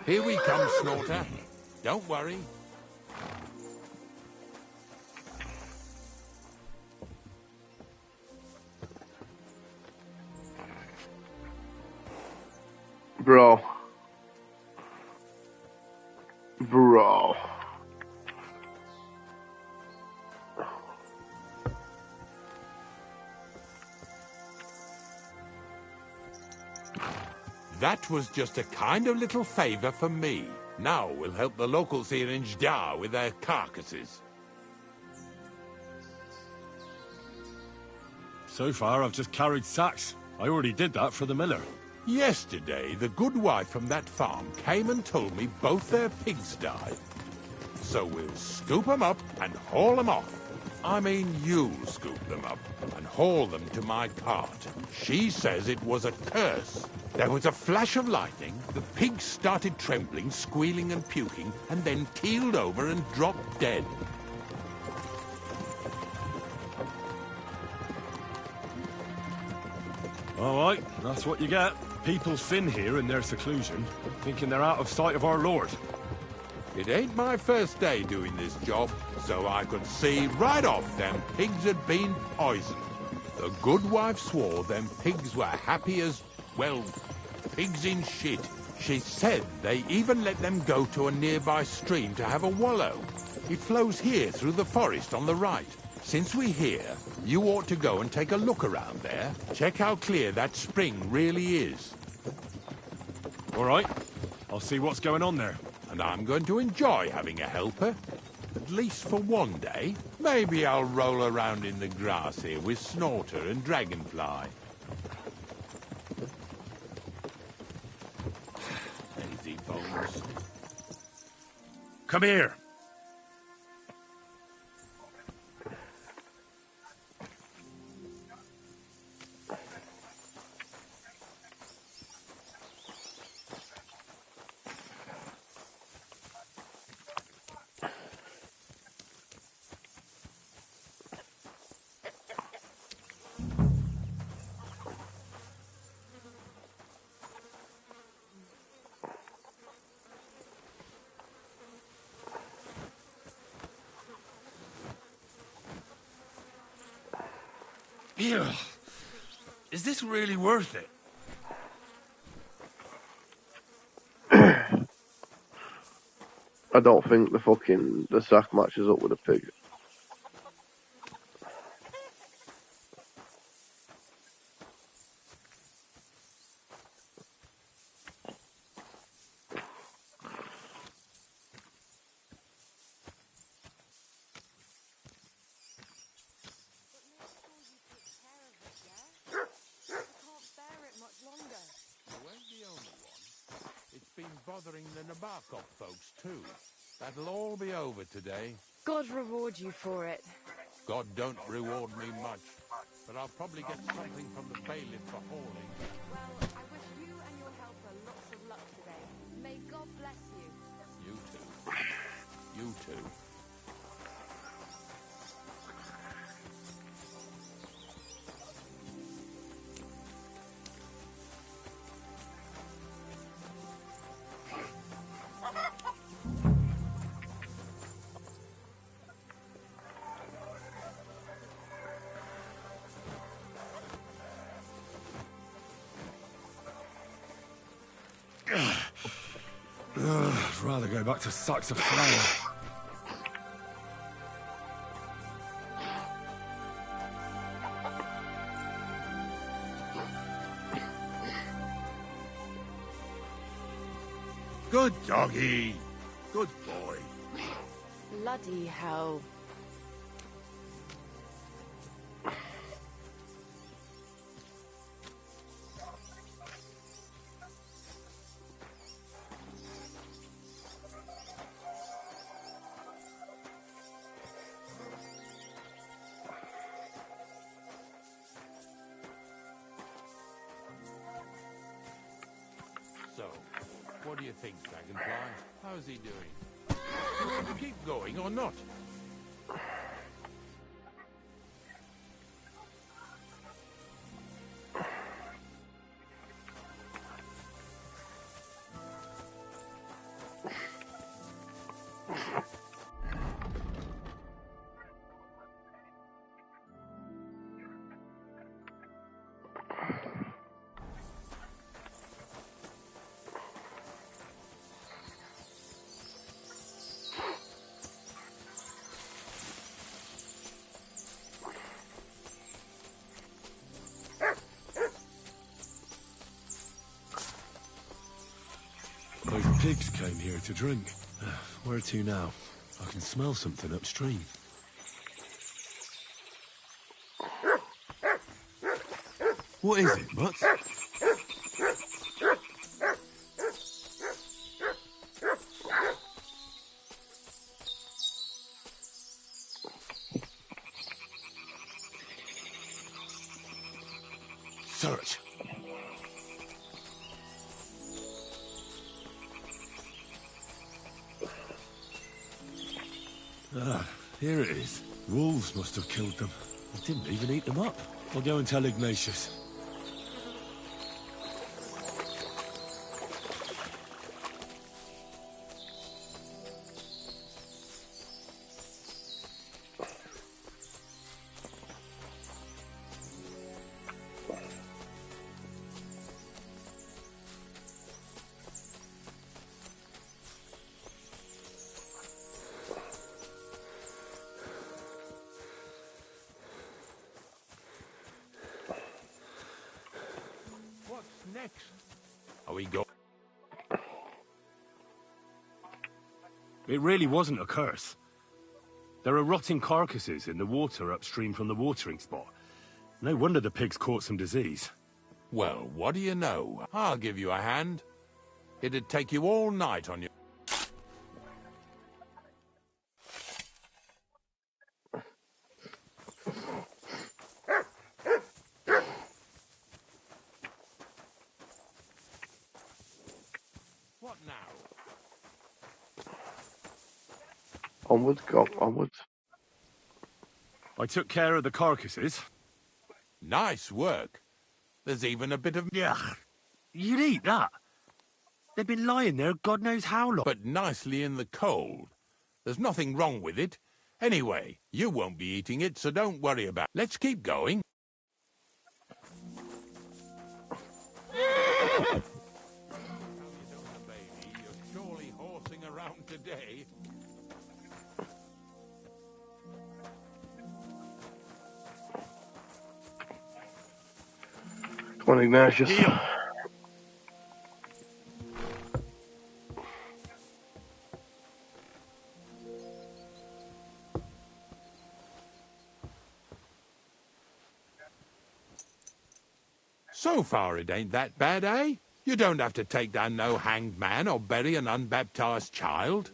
Here we come, Snorter. Don't worry. Bro. That was just a kind of little favor for me. Now we'll help the locals here in Jdar with their carcasses. So far, I've just carried sacks. I already did that for the miller. Yesterday, the good wife from that farm came and told me both their pigs died. So we'll scoop 'em up and haul 'em off. I mean, you'll scoop them up and haul them to my cart. She says it was a curse. There was a flash of lightning, the pigs started trembling, squealing and puking, and then keeled over and dropped dead. All right, that's what you get. People fin here in their seclusion, thinking they're out of sight of our Lord. It ain't my first day doing this job, so I could see right off them pigs had been poisoned. The good wife swore them pigs were happy as, well, pigs in shit. She said they even let them go to a nearby stream to have a wallow. It flows here through the forest on the right. Since we're here, you ought to go and take a look around there. Check how clear that spring really is. All right, I'll see what's going on there. And I'm going to enjoy having a helper. At least for one day. Maybe I'll roll around in the grass here with Snorter and Dragonfly. Lazy bones. Come here. Ew. Is this really worth it? I don't think the sack matches up with a pig. You ain't the only one. It's been bothering the Nabokov folks, too. That'll all be over today. God reward you for it. God don't reward me much, but I'll probably get something from the bailiff for hauling. Well, I wish you and your helper lots of luck today. May God bless you. You too. You too. I'd rather go back to sacks of flour. Good doggy. Good boy. Bloody hell. So, what do you think, Dragonfly? How's he doing? You want to keep going or not? Those pigs came here to drink. Where to now? I can smell something upstream. What is it, Butts? Search. Ah, here it is. Wolves must have killed them. They didn't even eat them up. I'll go and tell Ignatius. What's next? Are we going? It really wasn't a curse. There are rotting carcasses in the water upstream from the watering spot. No wonder the pigs caught some disease. Well, what do you know? I'll give you a hand. It'd take you all night on your... What now? Onwards, go, onwards. I took care of the carcasses. Nice work. There's even a bit of... Yuck. You'd eat that. They've been lying there God knows how long. But nicely in the cold. There's nothing wrong with it. Anyway, you won't be eating it, so don't worry about it. Let's keep going. Baby, you're surely horsing around today. Come on, Ignatius. Heel. So far it ain't that bad, eh? You don't have to take down no hanged man or bury an unbaptized child.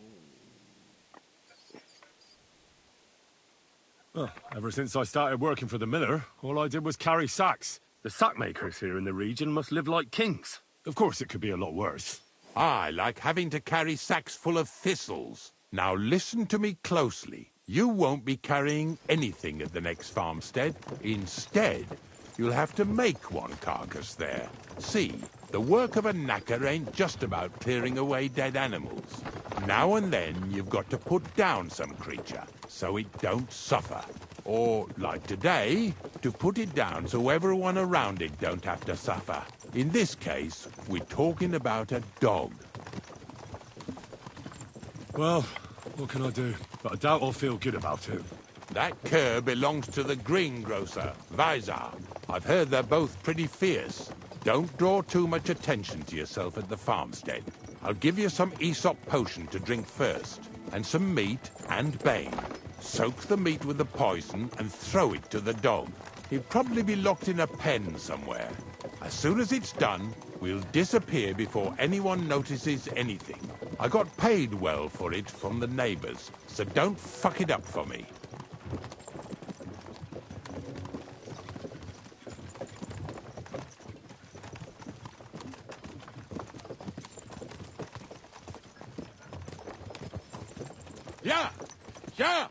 Well, ever since I started working for the miller, all I did was carry sacks. The sack makers here in the region must live like kings. Of course, it could be a lot worse. I like having to carry sacks full of thistles. Now listen to me closely. You won't be carrying anything at the next farmstead. Instead, you'll have to make one carcass there. See, the work of a knacker ain't just about clearing away dead animals. Now and then, you've got to put down some creature, so it don't suffer. Or, like today, to put it down so everyone around it don't have to suffer. In this case, we're talking about a dog. Well, what can I do? But I doubt I'll feel good about it. That cur belongs to the greengrocer, Vizar. I've heard they're both pretty fierce. Don't draw too much attention to yourself at the farmstead. I'll give you some Aesop potion to drink first, and some meat and bane. Soak the meat with the poison and throw it to the dog. He'll probably be locked in a pen somewhere. As soon as it's done, we'll disappear before anyone notices anything. I got paid well for it from the neighbors, so don't fuck it up for me. Yeah! Yeah!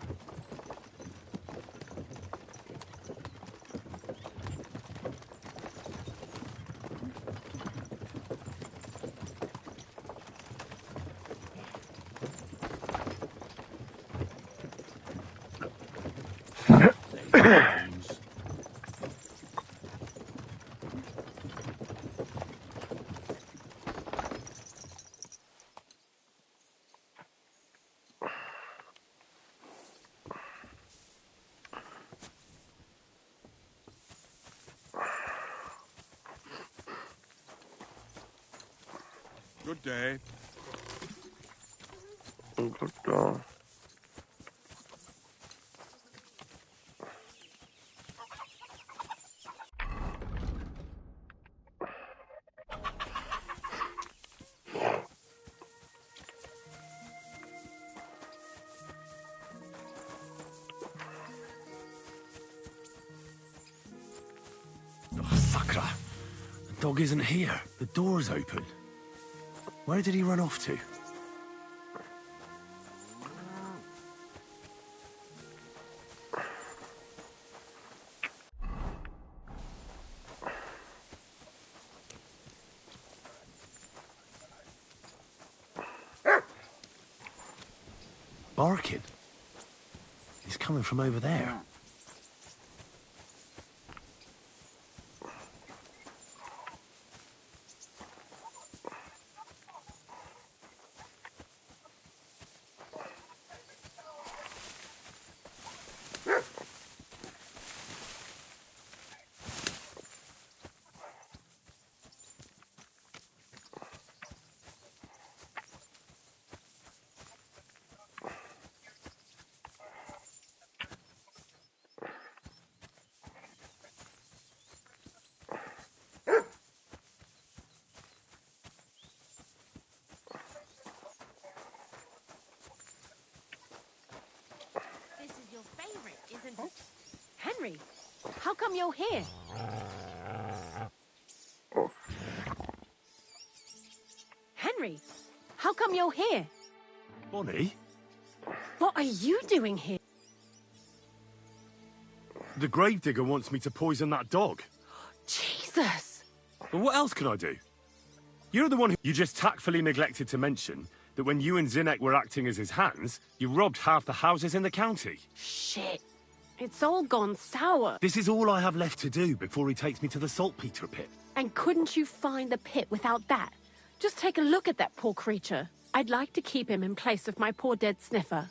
Good day. Good dog. Oh, Sakra. The dog isn't here. The door's open. Where did he run off to? Barking. He's coming from over there. This is your favorite, isn't it? Henry, how come you're here? Henry, how come you're here? Bonnie? What are you doing here? The gravedigger wants me to poison that dog. Jesus! But what else can I do? You're the one who... You just tactfully neglected to mention that when you and Zinnek were acting as his hands, you robbed half the houses in the county. Shit. It's all gone sour. This is all I have left to do before he takes me to the saltpeter pit. And couldn't you find the pit without that? Just take a look at that poor creature. I'd like to keep him in place of my poor dead sniffer.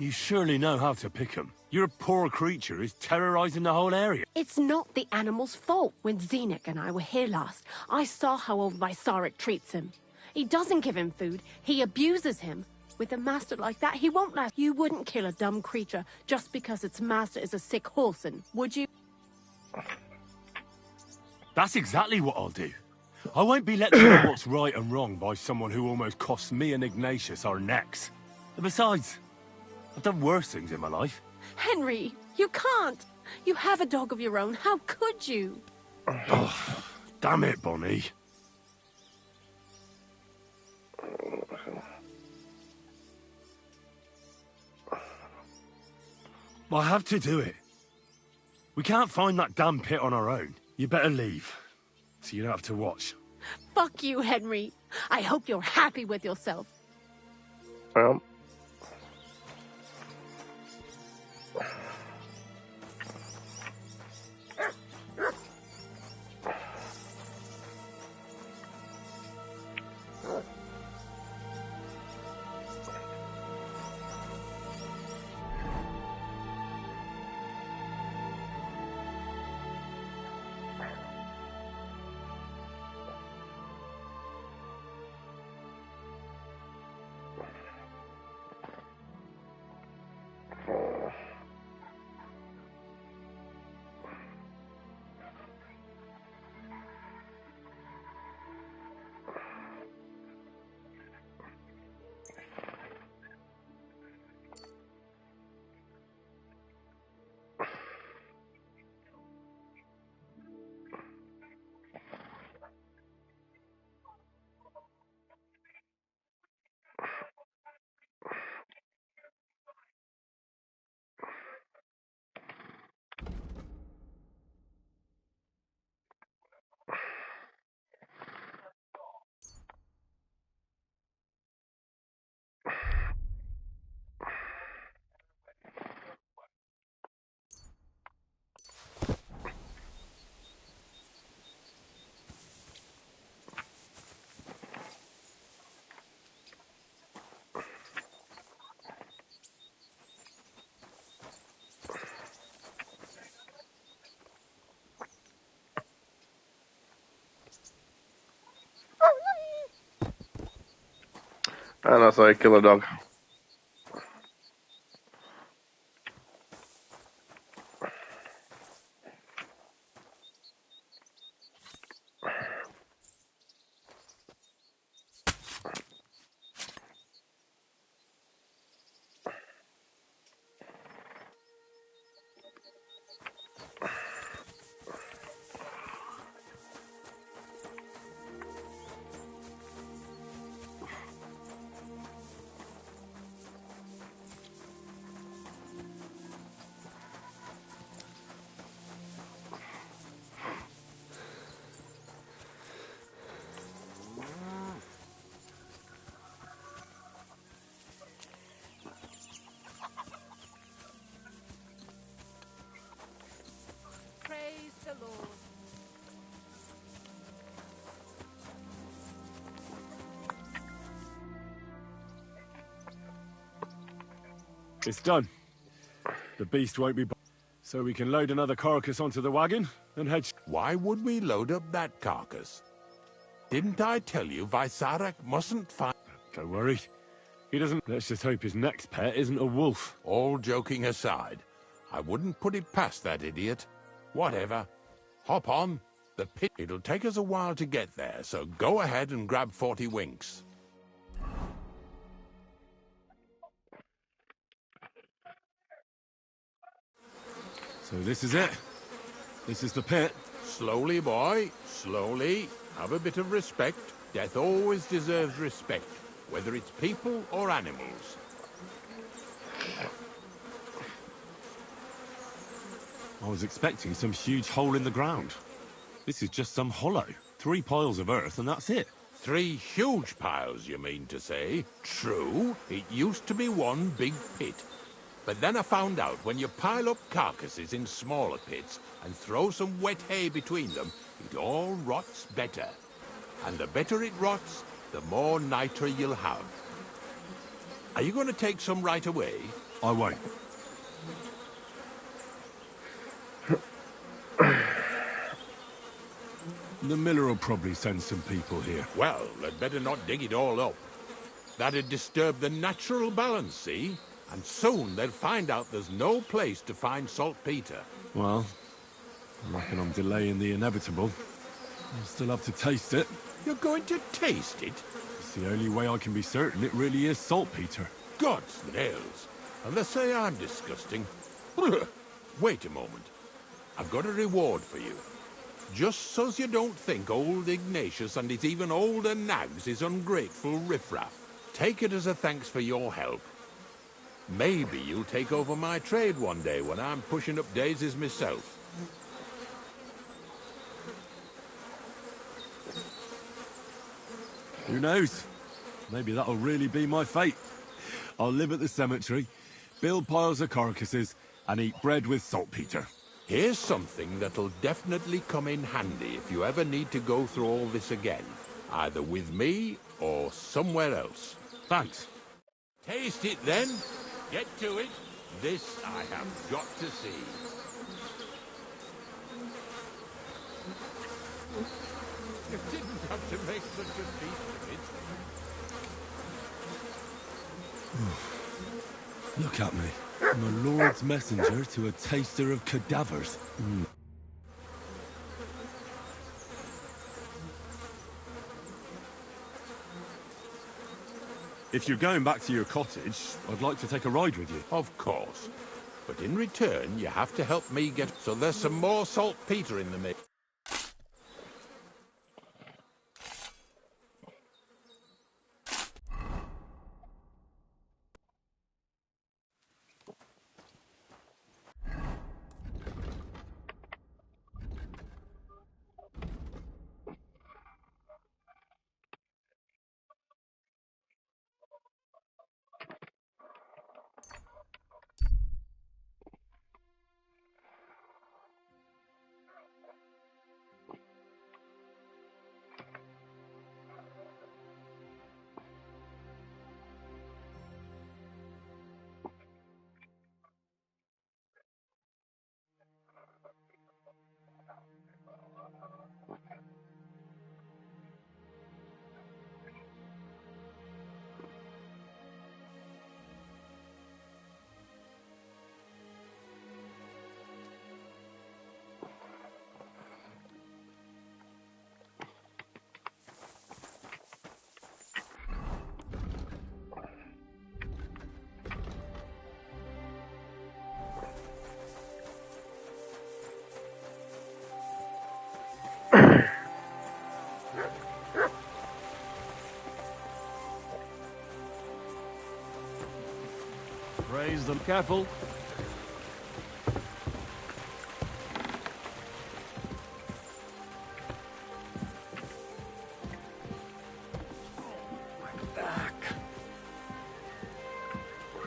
You surely know how to pick 'em. Your poor creature is terrorizing the whole area. It's not the animal's fault. When Zenek and I were here last, I saw how old Vysarik treats him. He doesn't give him food, he abuses him. With a master like that, he won't last. You wouldn't kill a dumb creature just because its master is a sick horseman, would you? That's exactly what I'll do. I won't be let to know what's right and wrong by someone who almost cost me and Ignatius our necks. And besides, I've done worse things in my life. Henry, you can't. You have a dog of your own. How could you? Oh, damn it, Bonnie. I have to do it. We can't find that damn pit on our own. You better leave, so you don't have to watch. Fuck you, Henry. I hope you're happy with yourself. And that's how you kill a dog. Praise the Lord. It's done. The beast won't be... So we can load another carcass onto the wagon and head... Why would we load up that carcass? Didn't I tell you Vysarik mustn't find... Don't worry. He doesn't... Let's just hope his next pet isn't a wolf. All joking aside, I wouldn't put it past that idiot. Whatever. Hop on. The pit... It'll take us a while to get there, so go ahead and grab 40 winks. So this is it. This is the pit. Slowly, boy. Slowly. Have a bit of respect. Death always deserves respect, whether it's people or animals. I was expecting some huge hole in the ground. This is just some hollow. 3 piles of earth and that's it. 3 huge piles, you mean to say? True, it used to be one big pit. But then I found out when you pile up carcasses in smaller pits and throw some wet hay between them, it all rots better. And the better it rots, the more nitre you'll have. Are you going to take some right away? I won't. The miller will probably send some people here. Well, they'd better not dig it all up. That'd disturb the natural balance, see? And soon they'll find out there's no place to find saltpeter. Well, I reckon I'm delaying the inevitable. I'll still have to taste it. You're going to taste it? It's the only way I can be certain it really is saltpeter. God's nails. And they say I'm disgusting. Wait a moment. I've got a reward for you. Just so's you don't think old Ignatius and his even older nags is ungrateful riffraff. Take it as a thanks for your help. Maybe you'll take over my trade one day when I'm pushing up daisies myself. Who knows? Maybe that'll really be my fate. I'll live at the cemetery, build piles of carcasses, and eat bread with saltpeter. Here's something that'll definitely come in handy if you ever need to go through all this again. Either with me or somewhere else. Thanks. Taste it then. Get to it. This I have got to see. You didn't have to make such a feast of it. Look at me. I'm a Lord's messenger to a taster of cadavers. If you're going back to your cottage, I'd like to take a ride with you. Of course. But in return, you have to help me get... So there's some more saltpeter in the mix. Raise them. Careful. My back.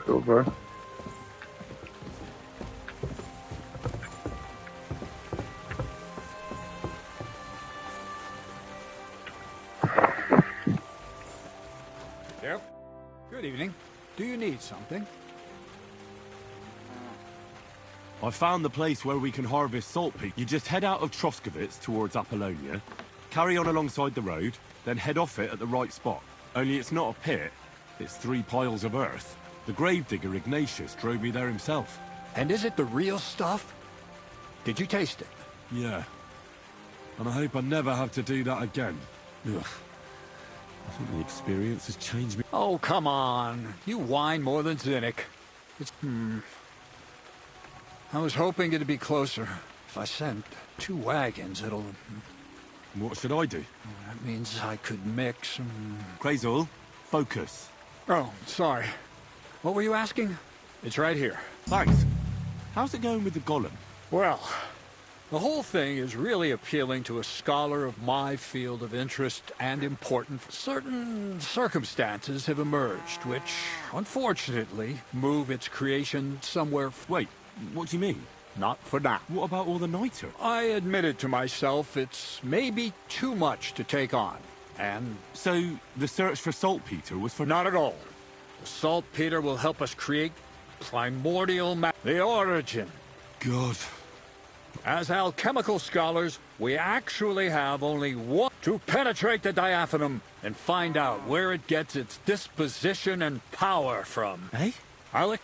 Over. Yep. Good evening. Do you need something? I found the place where we can harvest saltpeter. You just head out of Troskovitz towards Apollonia, carry on alongside the road, then head off it at the right spot. Only it's not a pit, it's 3 piles of earth. The gravedigger Ignatius drove me there himself. And is it the real stuff? Did you taste it? Yeah. And I hope I never have to do that again. Ugh. I think the experience has changed me. Oh, come on. You whine more than Zinnik. It's... I was hoping it'd be closer. If I sent 2 wagons, it'll... What should I do? That means I could mix... Crazel, focus. Oh, sorry. What were you asking? It's right here. Thanks. How's it going with the golem? Well, The whole thing is really appealing to a scholar of my field of interest and importance. Certain circumstances have emerged, which, unfortunately, move its creation somewhere... Wait, what do you mean? Not for now. What about all the niter? I admitted to myself it's maybe too much to take on, and... So, the search for saltpeter was for... Not at all. The saltpeter will help us create primordial the origin. God. As alchemical scholars, we actually have only one to penetrate the diaphanum and find out where it gets its disposition and power from. Eh? Alec?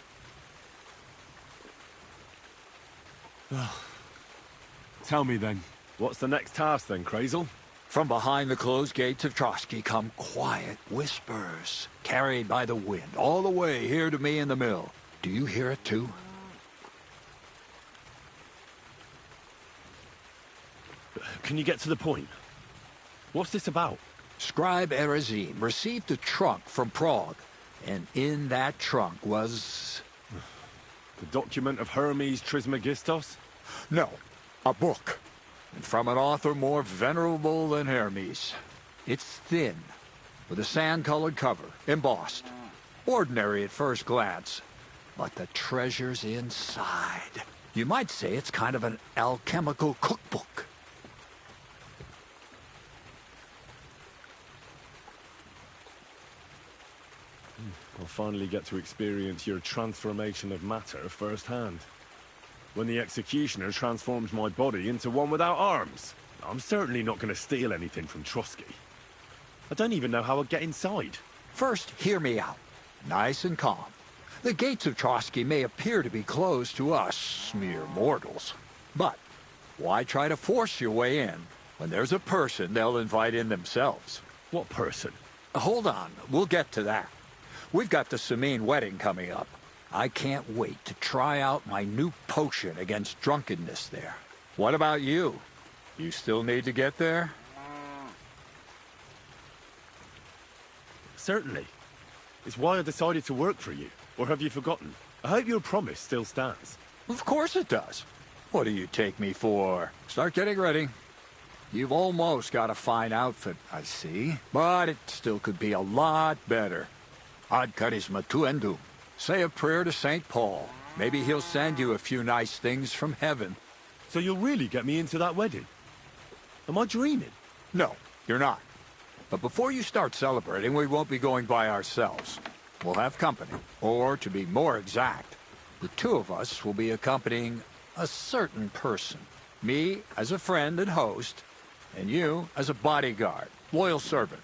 Tell me then, what's the next task then, Crazel? From behind the closed gates of Trotsky come quiet whispers, carried by the wind, all the way here to me in the mill. Do you hear it too? Can you get to the point? What's this about? Scribe Erezim received a trunk from Prague, and in that trunk was... The document of Hermes Trismegistos? No, a book. And from an author more venerable than Hermes. It's thin, with a sand-colored cover, embossed. Ordinary at first glance, but the treasure's inside. You might say it's kind of an alchemical cookbook. I'll finally get to experience your transformation of matter firsthand. When the executioner transforms my body into one without arms. I'm certainly not going to steal anything from Trotsky. I don't even know how I'd get inside. First, hear me out. Nice and calm. The gates of Trotsky may appear to be closed to us, mere mortals. But why try to force your way in when there's a person they'll invite in themselves? What person? Hold on, we'll get to that. We've got the Samine wedding coming up. I can't wait to try out my new potion against drunkenness there. What about you? You still need to get there? Certainly. It's why I decided to work for you. Or have you forgotten? I hope your promise still stands. Of course it does. What do you take me for? Start getting ready. You've almost got a fine outfit, I see. But it still could be a lot better. Ad charisma tuendum. Say a prayer to St. Paul. Maybe he'll send you a few nice things from heaven. So you'll really get me into that wedding? Am I dreaming? No, you're not. But before you start celebrating, we won't be going by ourselves. We'll have company. Or, to be more exact, the two of us will be accompanying a certain person. Me as a friend and host, and you as a bodyguard, loyal servant.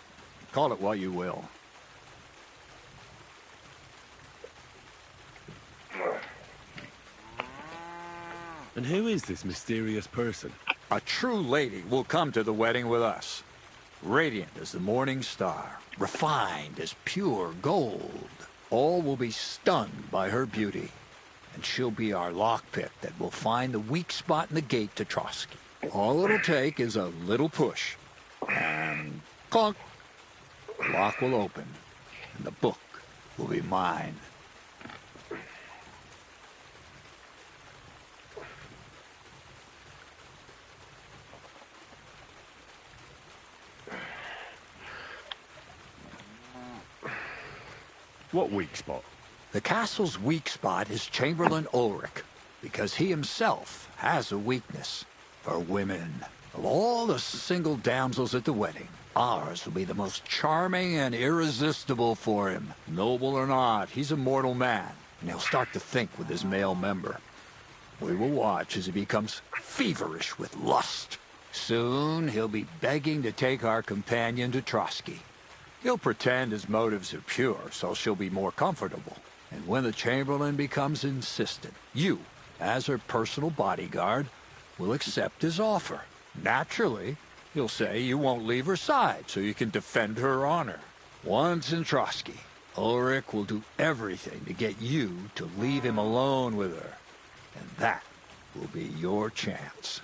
Call it what you will. And who is this mysterious person? A true lady will come to the wedding with us. Radiant as the morning star, refined as pure gold. All will be stunned by her beauty. And she'll be our lockpick that will find the weak spot in the gate to Trotsky. All it'll take is a little push. And clunk. The lock will open, and the book will be mine. What weak spot? The castle's weak spot is Chamberlain Ulrich, because he himself has a weakness for women. Of all the single damsels at the wedding, ours will be the most charming and irresistible for him. Noble or not, he's a mortal man, and he'll start to think with his male member. We will watch as he becomes feverish with lust. Soon, he'll be begging to take our companion to Trotsky. He'll pretend his motives are pure, so she'll be more comfortable. And when the Chamberlain becomes insistent, you, as her personal bodyguard, will accept his offer. Naturally, he'll say you won't leave her side so you can defend her honor. Once in Trotsky, Ulrich will do everything to get you to leave him alone with her. And that will be your chance.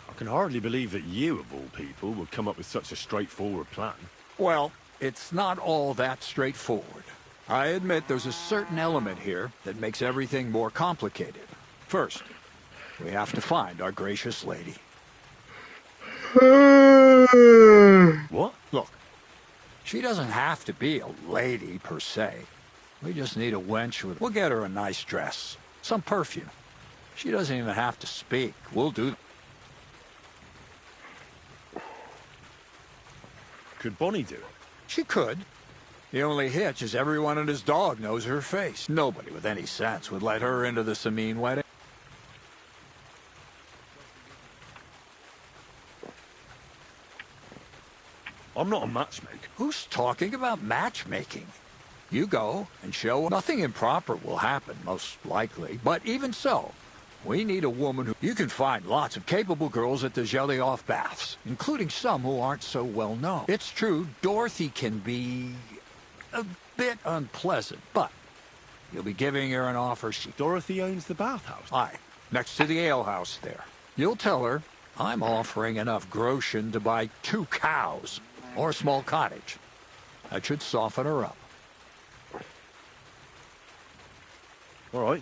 I can hardly believe that you, of all people, would come up with such a straightforward plan. Well, it's not all that straightforward. I admit there's a certain element here that makes everything more complicated. First, we have to find our gracious lady. What? Look, she doesn't have to be a lady per se. We just need a wench with... We'll get her a nice dress, some perfume. She doesn't even have to speak. We'll do... Could Bonnie do it? She could. The only hitch is everyone and his dog knows her face. Nobody with any sense would let her into the Sameen wedding. I'm not a matchmaker. Who's talking about matchmaking? You go and show nothing improper will happen, most likely. But even so, we need a woman who... You can find lots of capable girls at the Jelly-Off Baths, including some who aren't so well known. It's true, Dorothy can be a bit unpleasant, but you'll be giving her an offer she... Dorothy owns the bathhouse? Aye, next to the alehouse there. You'll tell her I'm offering enough groschen to buy 2 cows or a small cottage. That should soften her up. All right.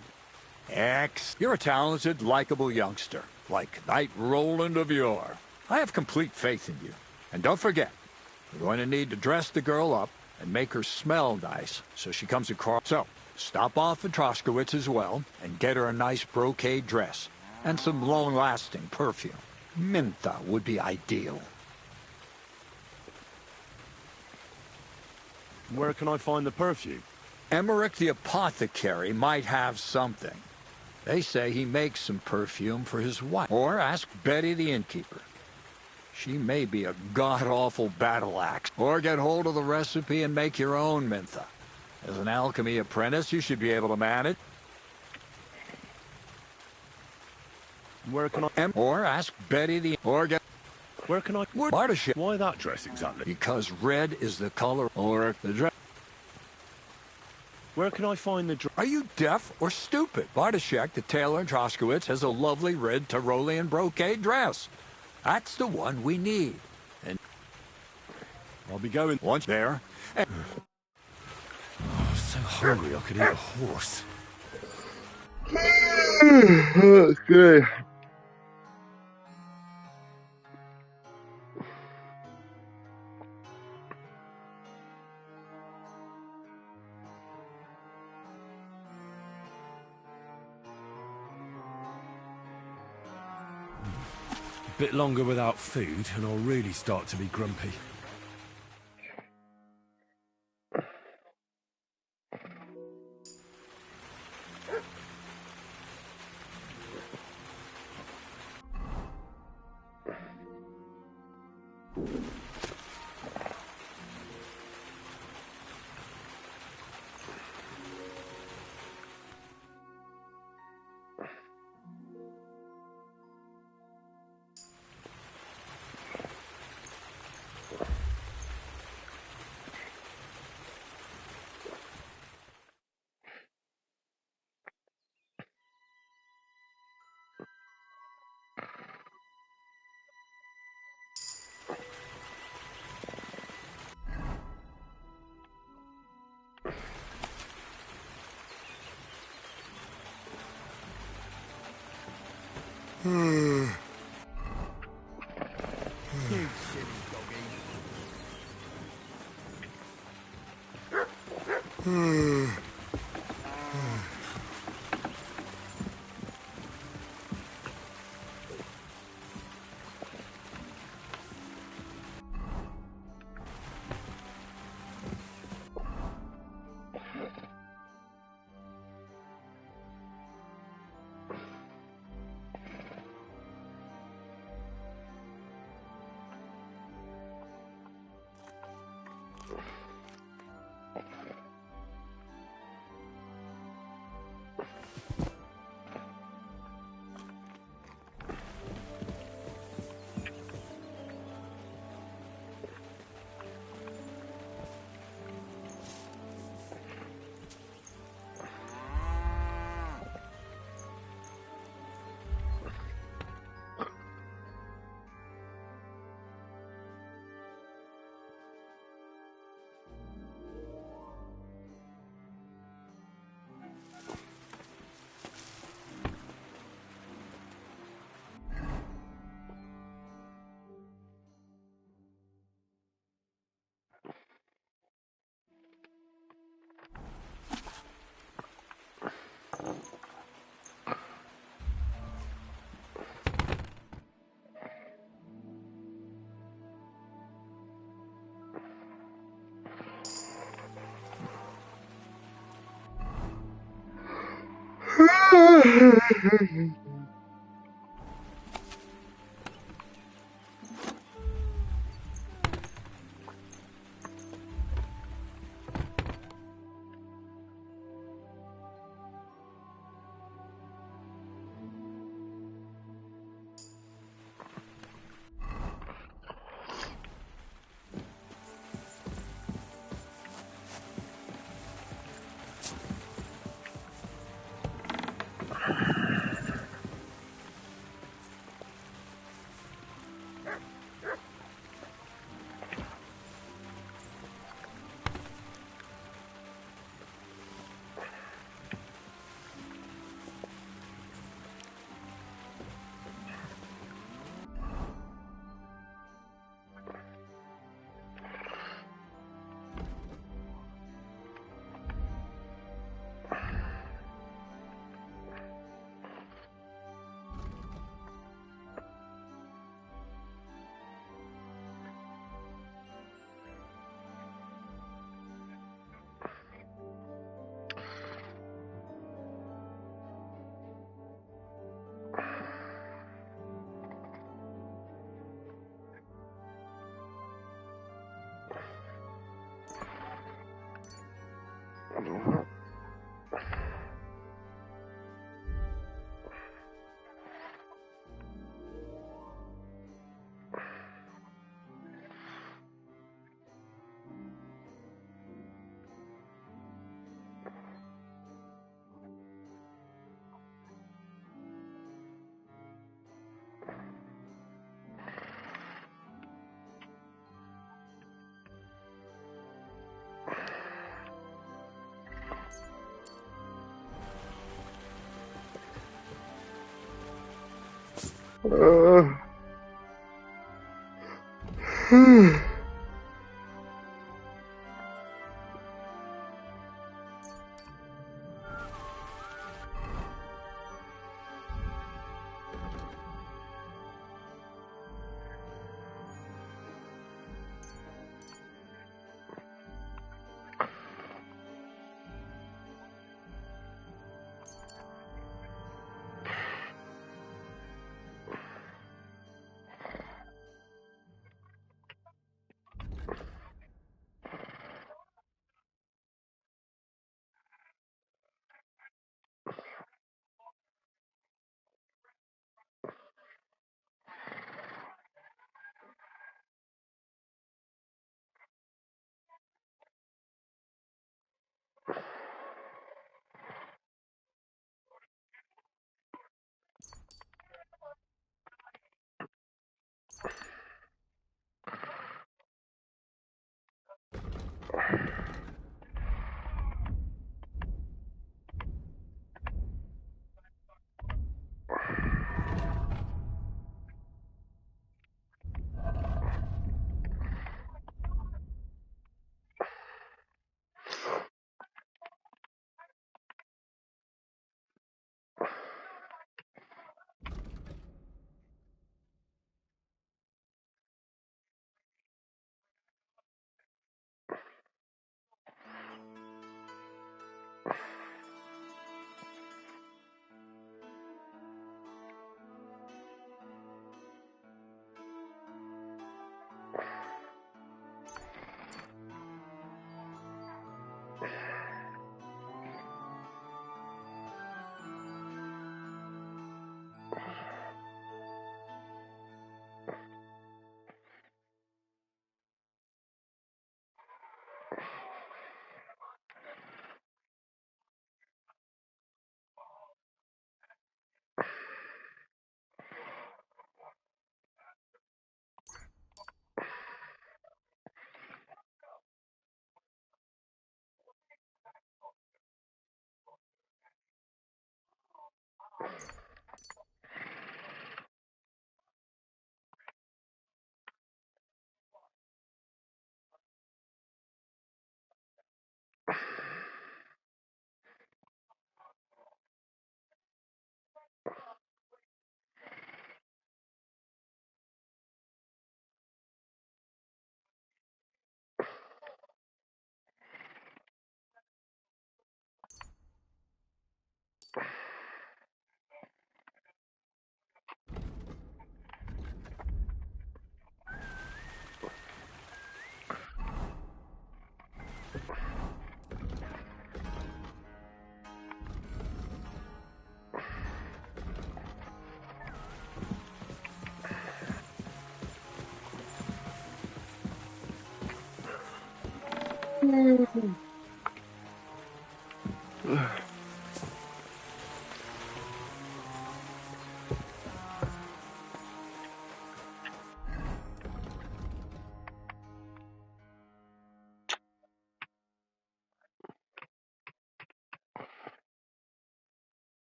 You're a talented, likable youngster, like Knight Roland of yore. I have complete faith in you. And don't forget, we're going to need to dress the girl up and make her smell nice so she comes across. So, stop off at Troskowitz as well and get her a nice brocade dress and some long-lasting perfume. Mintha would be ideal. Where can I find the perfume? Emmerich the apothecary might have something. They say he makes some perfume for his wife. Or ask Betty the innkeeper. She may be a god-awful battle axe. Or get hold of the recipe and make your own Mintha. As an alchemy apprentice, you should be able to manage. Where can I... Or ask Betty the... Or get... Where can I... Bartashek. Why that dress exactly? Because red is the color... Or the dress... Where can I find the dress? Are you deaf or stupid? Bartashek, the tailor in Troskowitz, has a lovely red Tyrolean brocade dress. That's the one we need. And I'll be going once there. And I'm so hungry I could eat a horse. Okay. A bit longer without food and I'll really start to be grumpy.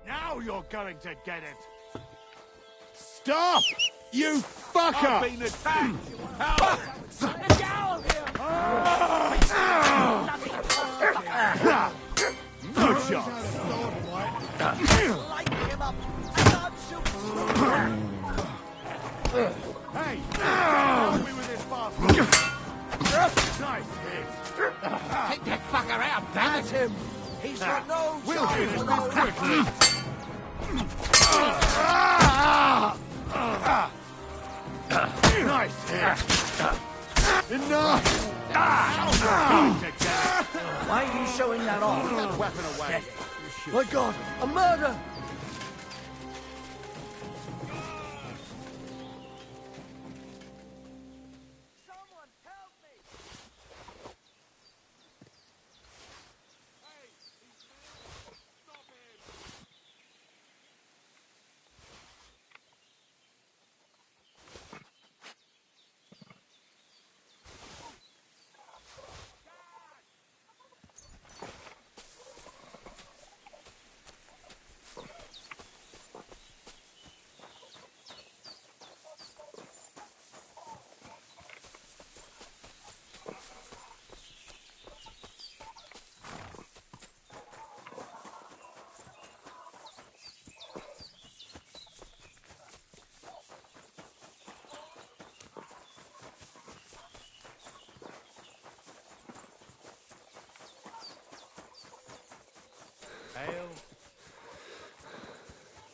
Now you're going to get it. Stop! You fucker! I've been attacked. Help! No chance. Hey! Help me with this bastard. Nice hit. Take that fucker out, damn it! Him. He's got no We'll finish this quickly. Nice hit. Enough! Why are you showing that off? Put that weapon away. My God, a murder!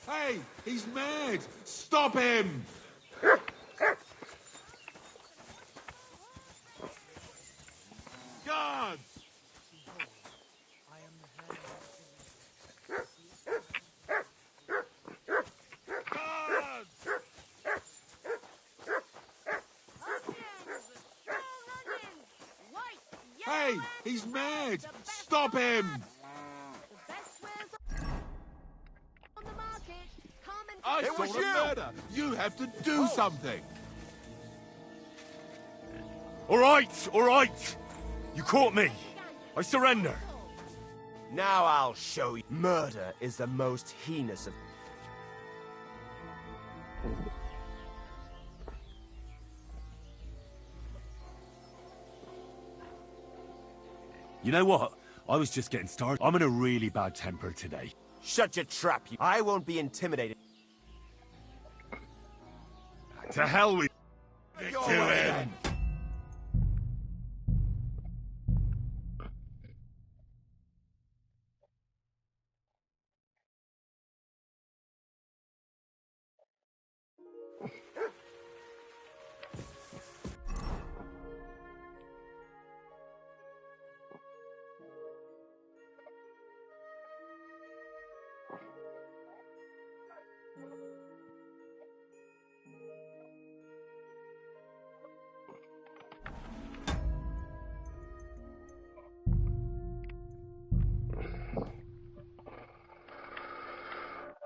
Hey, he's mad! Stop him! Guards! Guards! Hey, he's mad! Stop him! I It was saw you! a murder. You have to do something! All right. You caught me. I surrender. Now I'll show you. Murder is the most heinous of... You know what? I was just getting started. I'm in a really bad temper today. Shut your trap, you... I won't be intimidated. To hell with Go him!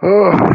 Oh.